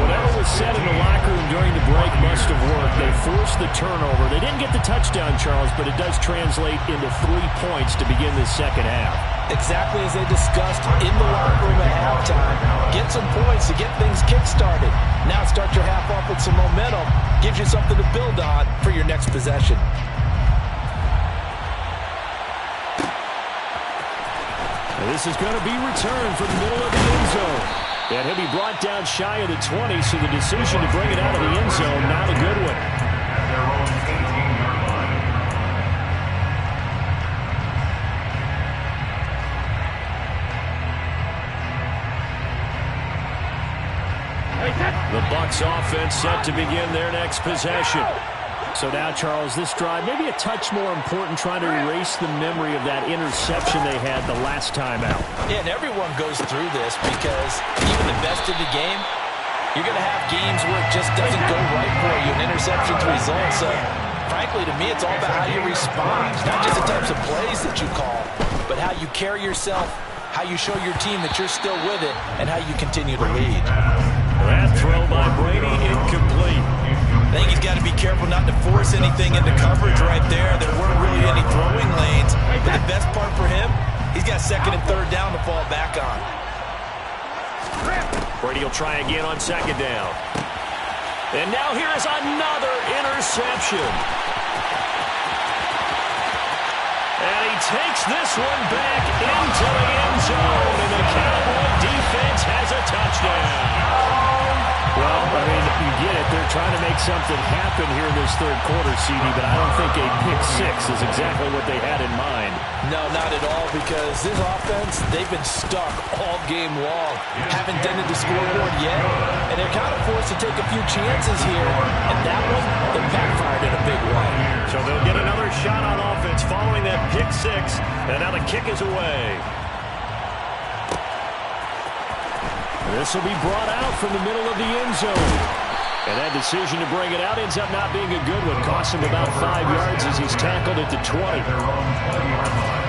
Whatever was said in the locker room during the break must have worked. They forced the turnover. They didn't get the touchdown, Charles, but it does translate into 3 points to begin this second half. Exactly as they discussed in the locker room at halftime. Get some points to get things kick-started. Now start your half off with some momentum. Gives you something to build on for your next possession. This is going to be returned from the middle of the end zone. And he'll be brought down shy of the 20, so the decision to bring it out of the end zone, not a good one. Their own 18-yard line. The Bucs offense set to begin their next possession. So now, Charles, this drive, maybe a touch more important, trying to erase the memory of that interception they had the last time out. Yeah, and everyone goes through this because even the best of the game, you're going to have games where it just doesn't go right for you, and interceptions result. So, frankly, to me, it's all about how you respond, not just the types of plays that you call, but how you carry yourself, how you show your team that you're still with it, and how you continue to lead. That throw by Brady incomplete. I think he's got to be careful not to force anything into coverage right there. There weren't really any throwing lanes. But the best part for him, he's got second and third down to fall back on. Brady will try again on second down. And now here is another interception. And he takes this one back into the end zone. And the Cowboy defense has a touchdown. Well, I mean, you get it. They're trying to make something happen here in this third quarter, CD, but I don't think a pick six is exactly what they had in mind. No, not at all, because this offense, they've been stuck all game long. Haven't dented the scoreboard yet, and they're kind of forced to take a few chances here, and that one, they backfired in a big way. So they'll get another shot on offense following that pick six, and now the kick is away. This will be brought out from the middle of the end zone. And that decision to bring it out ends up not being a good one. Costs him about 5 yards as he's tackled at the 20. Their own 20-yard line.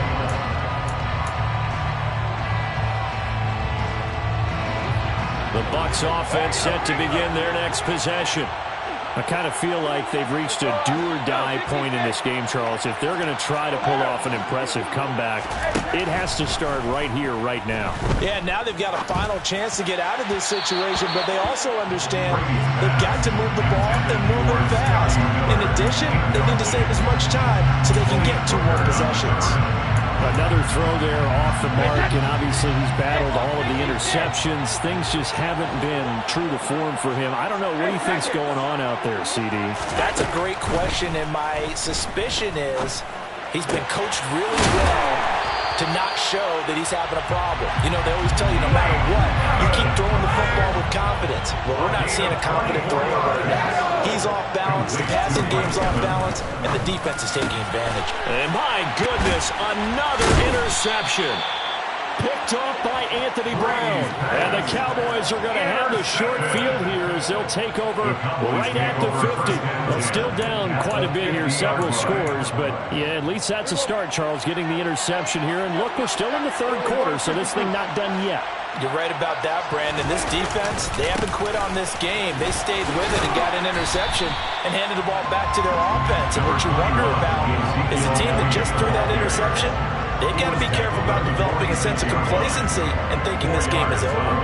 The Bucs offense set to begin their next possession. I kind of feel like they've reached a do-or-die point in this game, Charles. If they're going to try to pull off an impressive comeback, it has to start right here, right now. Yeah, now they've got a final chance to get out of this situation, but they also understand they've got to move the ball and move it fast. In addition, they need to save as much time so they can get 2 more possessions. Another throw there off the mark, and obviously he's battled all of the interceptions. Things just haven't been true to form for him. I don't know what he thinks going on out there, CD. That's a great question, and my suspicion is he's been coached really well to not show that he's having a problem. You know, they always tell you no matter what, you keep throwing the football with confidence. Well, we're not seeing a confident thrower right now. He's off balance, the passing game's off balance, and the defense is taking advantage. And my goodness, another interception. Picked off by Anthony Brown. And the Cowboys are going to have the short field here as they'll take over right at the 50. Well, still down quite a bit here, several scores, but yeah, at least that's a start, Charles, getting the interception here. And look, we're still in the third quarter, so this thing not done yet. You're right about that, Brandon. This defense, they haven't quit on this game. They stayed with it and got an interception and handed the ball back to their offense. And what you wonder about is a team that just threw that interception, they've got to be careful about developing a sense of complacency and thinking this game is over.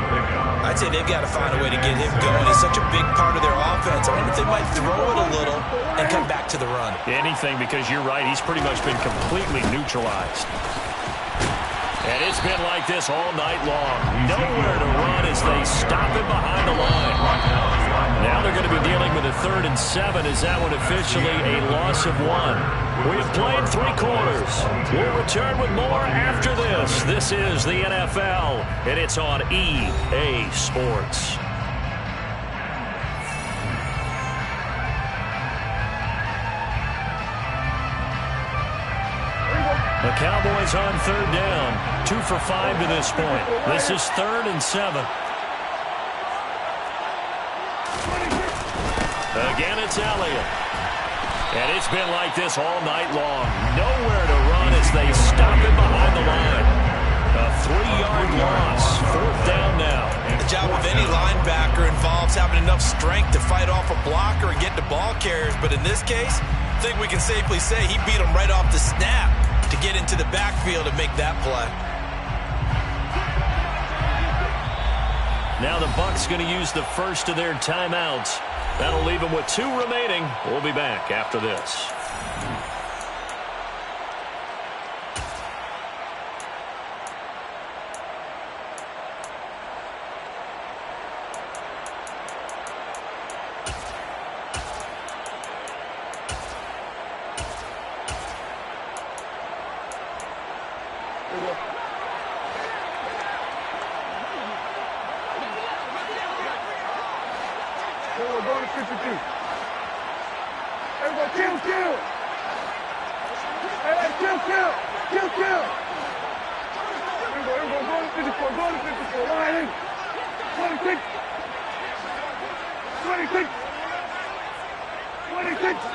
I'd say they've got to find a way to get him going. He's such a big part of their offense. I wonder if they might throw it a little and come back to the run. Anything, because you're right, he's pretty much been completely neutralized. And it's been like this all night long. Nowhere to run as they stop him behind the line. Now they're going to be dealing with a 3rd and 7. Is that one officially a loss of 1? We have played 3 quarters. We'll return with more after this. This is the NFL, and it's on EA Sports. The Cowboys on third down. 2 for 5 to this point. This is 3rd and 7. Again, it's Elliott. And it's been like this all night long. Nowhere to run as they stop him behind the line. A 3-yard loss. 4th down now. The job of any linebacker involves having enough strength to fight off a blocker and get to ball carriers. But in this case, I think we can safely say he beat him right off the snap to get into the backfield and make that play. Now the Bucs going to use the first of their timeouts. That'll leave them with 2 remaining. We'll be back after this.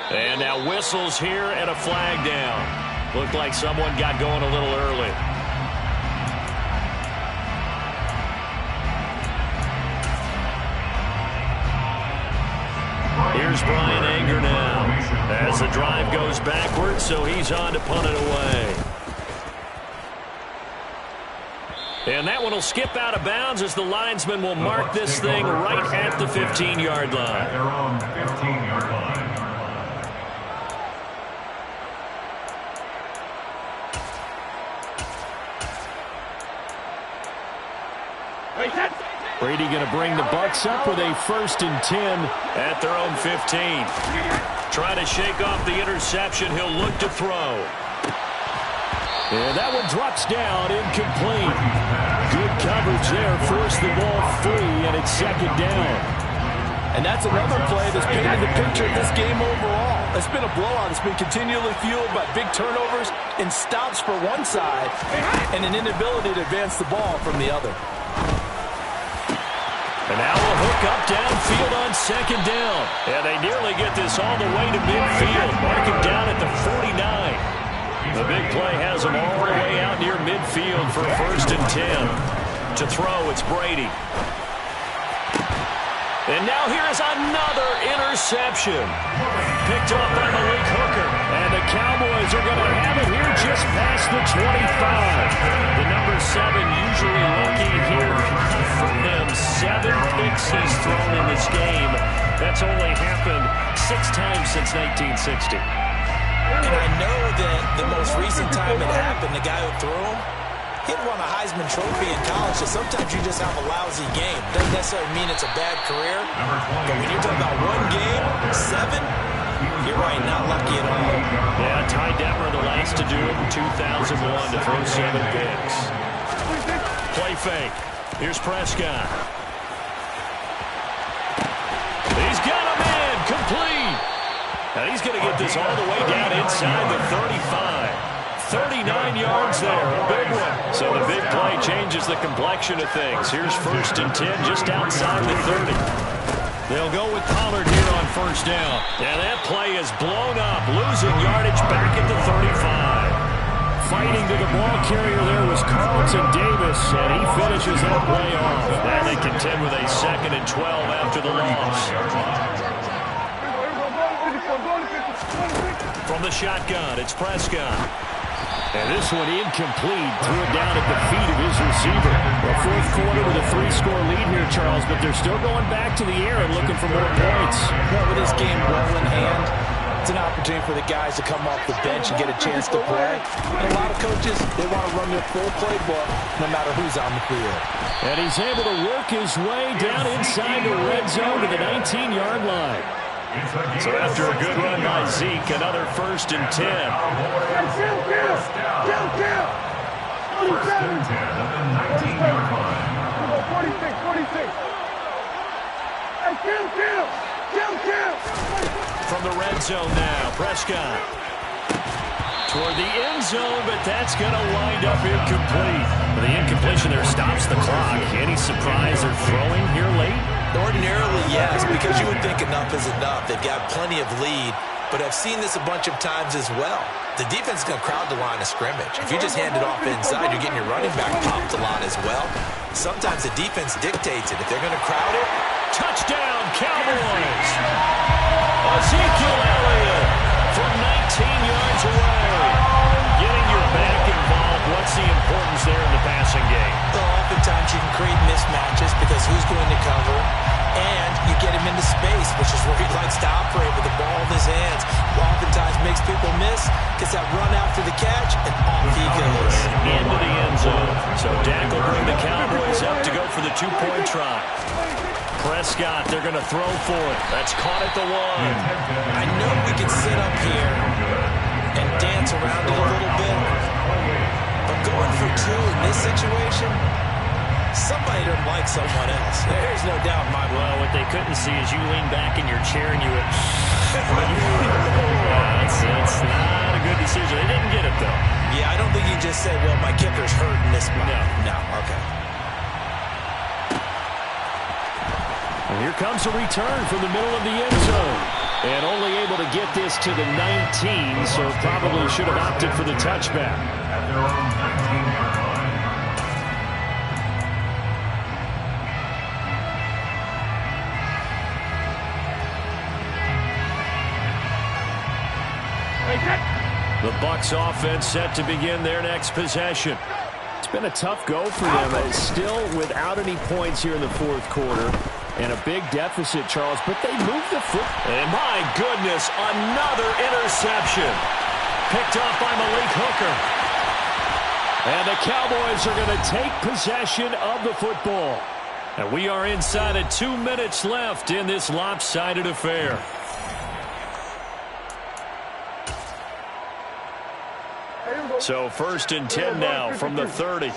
And now whistles here and a flag down. Looked like someone got going a little early. Here's Brian Anger now as the drive goes backwards, so he's on to punt it away. And that one will skip out of bounds as the linesman will mark this thing right at the 15-yard line. At their own 15-yard line. Brady going to bring the Bucs up with a 1st and 10 at their own 15. Trying to shake off the interception. He'll look to throw. And that one drops down, incomplete. Good coverage there. Forced the ball free, and it's 2nd down. And that's another play that's painted the picture of this game overall. It's been a blowout. It's been continually fueled by big turnovers and stops for one side and an inability to advance the ball from the other. And now we'll hook up downfield on 2nd down. And they nearly get this all the way to midfield. Marking down at the 49. The big play has them all the way out near midfield for 1st and 10. To throw, it's Brady. And now here's another interception. Picked up by Malik Hooker. And the Cowboys are going to have it here just past the 25. The number 7 usually lucky here for him. 7 picks he's thrown in this game. That's only happened 6 times since 1960. And I know that the most recent time it happened, the guy who threw him, he won a Heisman Trophy in college, so sometimes you just have a lousy game. Doesn't necessarily mean it's a bad career, but when you're talking about one game, 7, you're right, not lucky at all. Yeah, Ty Detmer, the last to do it in 2001 to throw 7 picks. Play fake. Here's Prescott. He's got a man, complete. And he's going to get this all the way down inside the 35. 39 yards there, a big one. So the big play changes the complexion of things. Here's 1st and 10 just outside the 30. They'll go with Pollard here on 1st down. And that play is blown up, losing yardage back at the 35. Fighting to the ball carrier there was Carlton Davis, and he finishes that play off. And they contend with a 2nd and 12 after the loss. From the shotgun, it's Prescott. And this one incomplete. Threw it down at the feet of his receiver. Well, 4th quarter with a 3-score lead here, Charles, but they're still going back to the air and looking for more points. Well, with this game well in hand, it's an opportunity for the guys to come off the bench and get a chance to play. And a lot of coaches, they want to run their full playbook no matter who's on the field. And he's able to work his way down inside the red zone to the 19-yard line. So after a good run by Zeke, another 1st and 10. First and 10 at the 19-yard line. 46. From the red zone now, Prescott. toward the end zone, but that's going to wind up incomplete. The incompletion there stops the clock. Any surprise they're throwing here late? Ordinarily, yes, because you would think enough is enough. They've got plenty of lead, but I've seen this a bunch of times as well. The defense is going to crowd the line of scrimmage. If you just hand it off inside, you're getting your running back popped a lot as well. Sometimes the defense dictates it. If they're going to crowd it, touchdown, Cowboys! Ezekiel Elliott from 19 yards away. Getting your back involved, what's the importance there in the passing game? well, oftentimes you can create mismatches because who's going to cover, and you get him into space, which is where he likes to operate with the ball in his hands. Oftentimes makes people miss, gets that run after the catch, and off he goes. Into the end zone. So Dak will bring the Cowboys up to go for the two-point try. Prescott, they're going to throw for it. That's caught at the one. I know we can sit up here and dance around it a little bit, but going for two in this situation, somebody doesn't like someone else. There's no doubt in my mind. Well, what they couldn't see is you lean back in your chair and you went, it's not a good decision. They didn't get it, though. Yeah, I don't think you just say, well, my kicker's hurt in this spot. No, okay. And here comes a return from the middle of the end zone. And only able to get this to the 19, so probably should have opted for the touchback. At their own 19-yard line. The Bucs offense set to begin their next possession. It's been a tough go for them. Still without any points here in the fourth quarter. And a big deficit, Charles, but they moved the foot. And my goodness, another interception. Picked up by Malik Hooker. And the Cowboys are going to take possession of the football. And we are inside of 2 minutes left in this lopsided affair. So 1st and 10 now from the 30.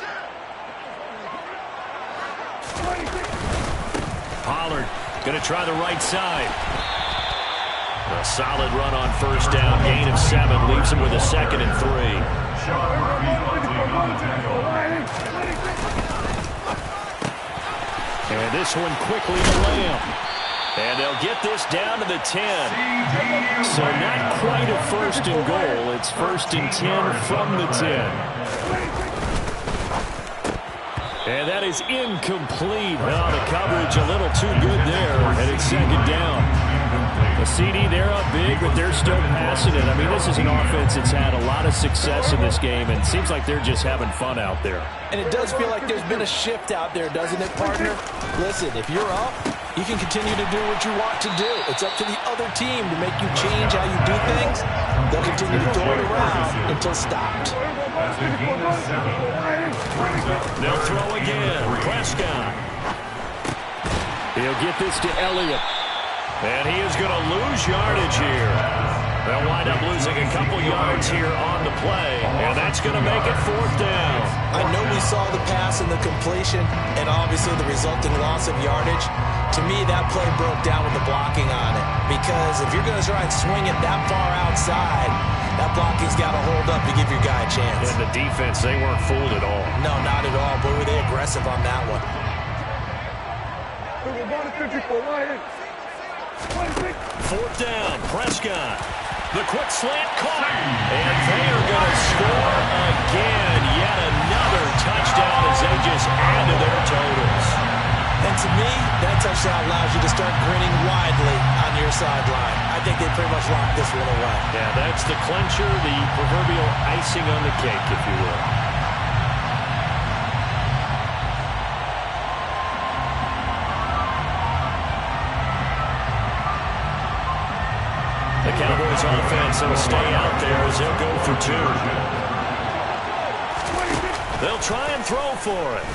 Pollard going to try the right side. A solid run on first down. Gain of 7 leaves him with a 2nd and 3. Sean Murphy punting on the tackle. And this one quickly to Lamb. And they'll get this down to the 10. So not quite a 1st and goal. It's 1st and 10 from the 10. And that is incomplete. Well, the coverage a little too good there. And it's 2nd down. The CD, they're up big, but they're still passing it. I mean, this is an offense that's had a lot of success in this game, and it seems like they're just having fun out there. And it does feel like there's been a shift out there, doesn't it, partner? Listen, if you're up, you can continue to do what you want to do. It's up to the other team to make you change how you do things. They'll continue to throw it around until stopped. That's a gain of 7. They'll throw again. Prescott. He'll get this to Elliott. And he is going to lose yardage here. They'll wind up losing a couple yards here on the play. And that's going to make it 4th down. I know we saw the pass and the completion and obviously the resulting loss of yardage. To me, that play broke down with the blocking on it. Because if you're going to try and swing it that far outside, that blocking's got to hold up to give your guy a chance. And the defense, they weren't fooled at all. No, not at all. Boy, were they aggressive on that one. 4th down, Prescott. The quick slant caught. And they are going to score again. Yet another touchdown as they just add to their totals. And to me, that touchdown allows you to start grinning widely on your sideline. I think they pretty much locked this one away. Yeah, that's the clincher, the proverbial icing on the cake, if you will. The Cowboys offense will stay out there as they'll go for 2. They'll try and throw for it.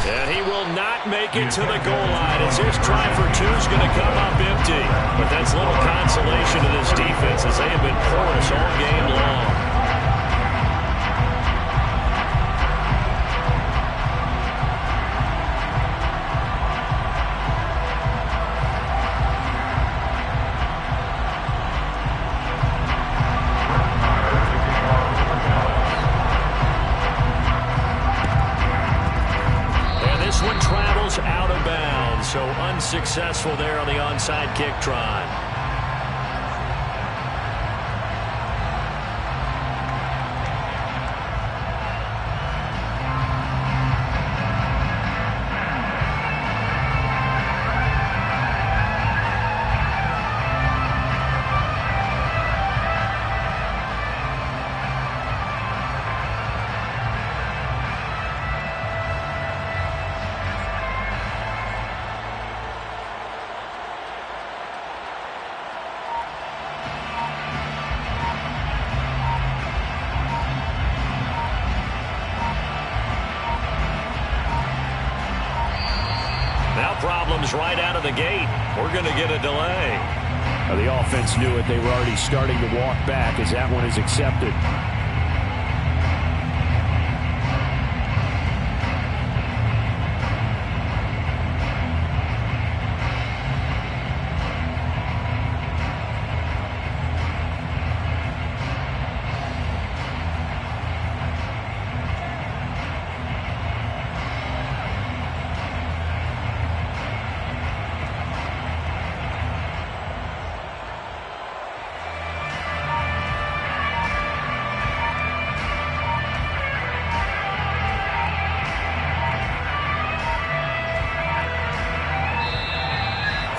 And he will not make it to the goal line as his try for 2 is going to come up empty. But that's little consolation to this defense as they have been porous all game long. successful there on the onside kick try. Problems right out of the gate. We're going to get a delay. The offense knew it. They were already starting to walk back as that one is accepted.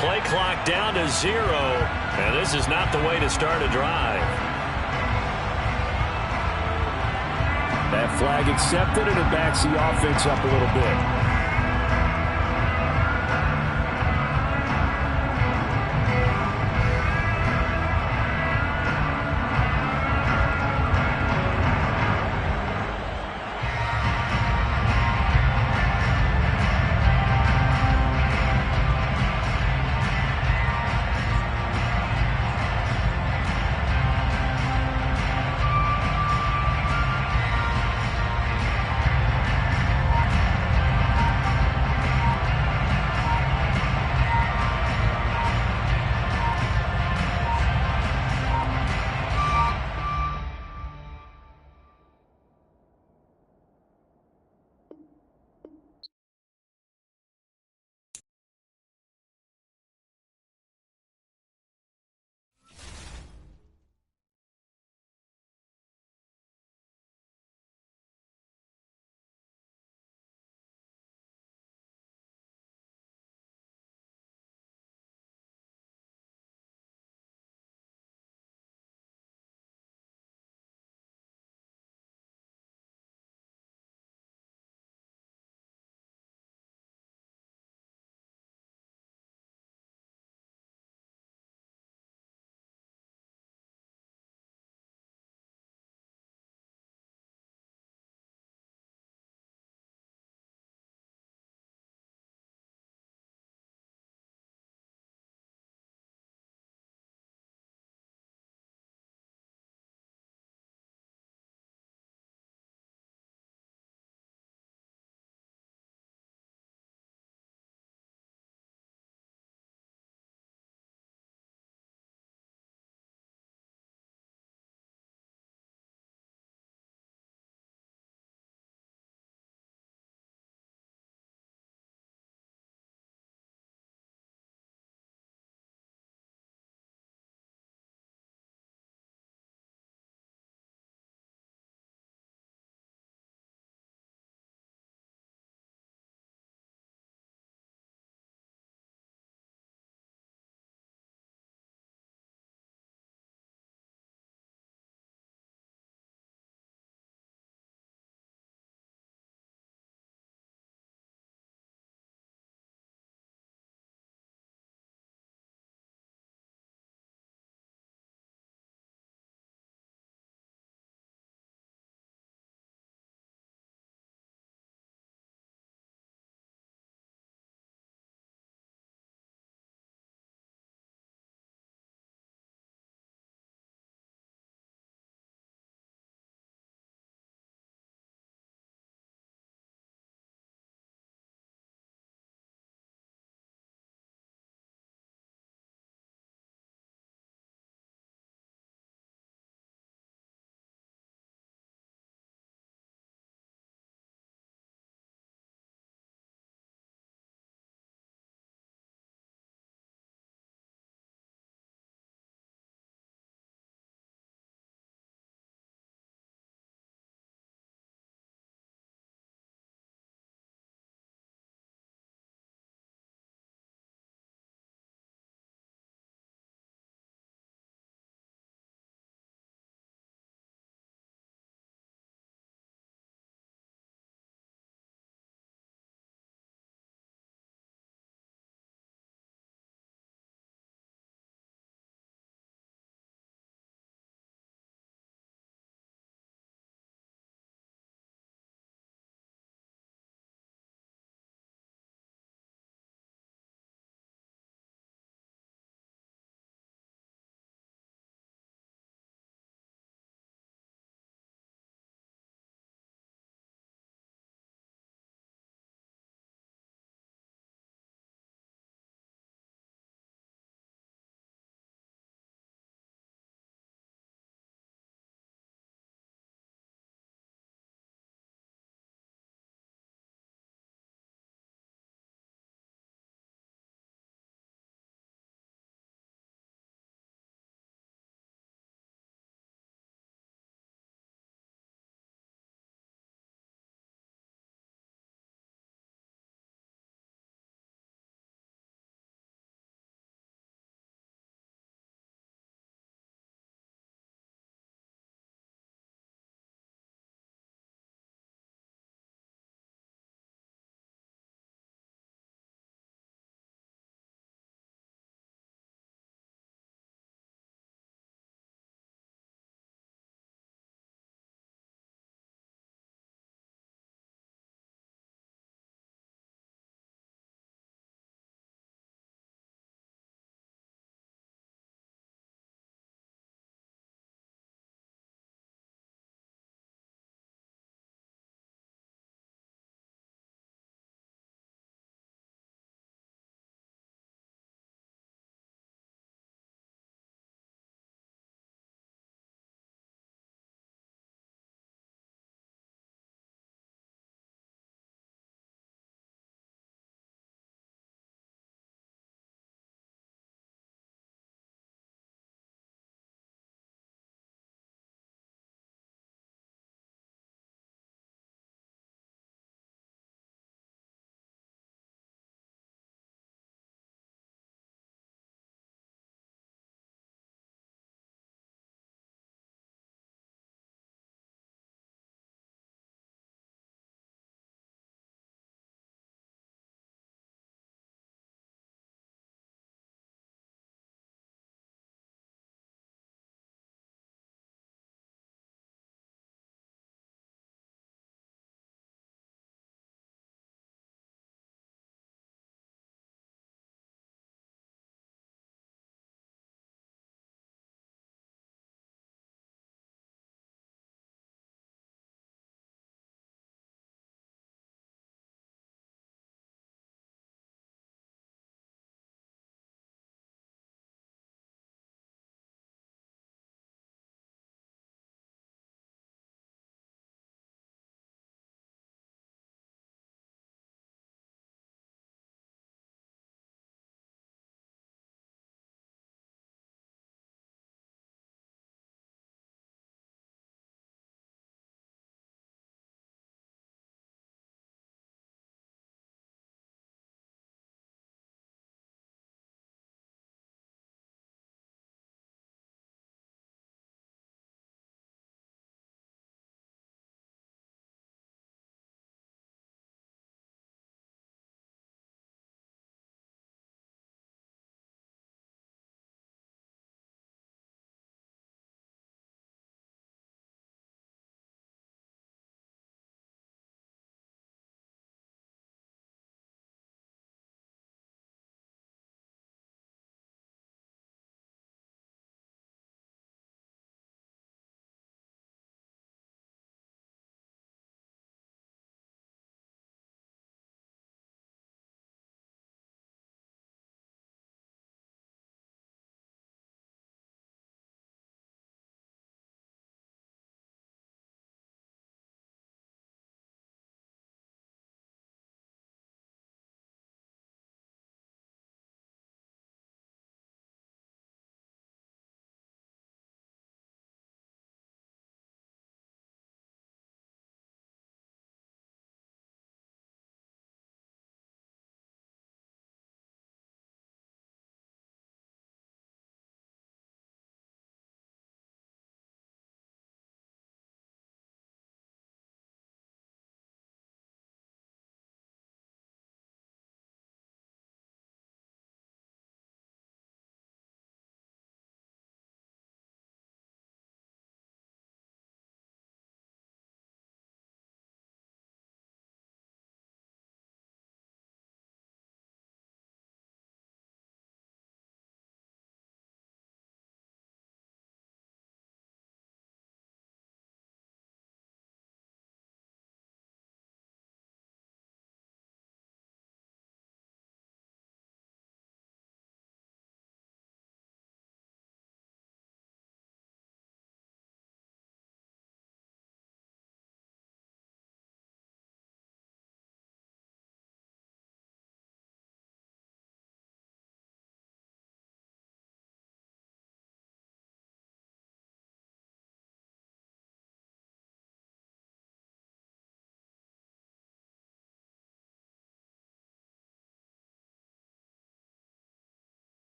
Play clock down to 0, and this is not the way to start a drive. That flag accepted, and it backs the offense up a little bit.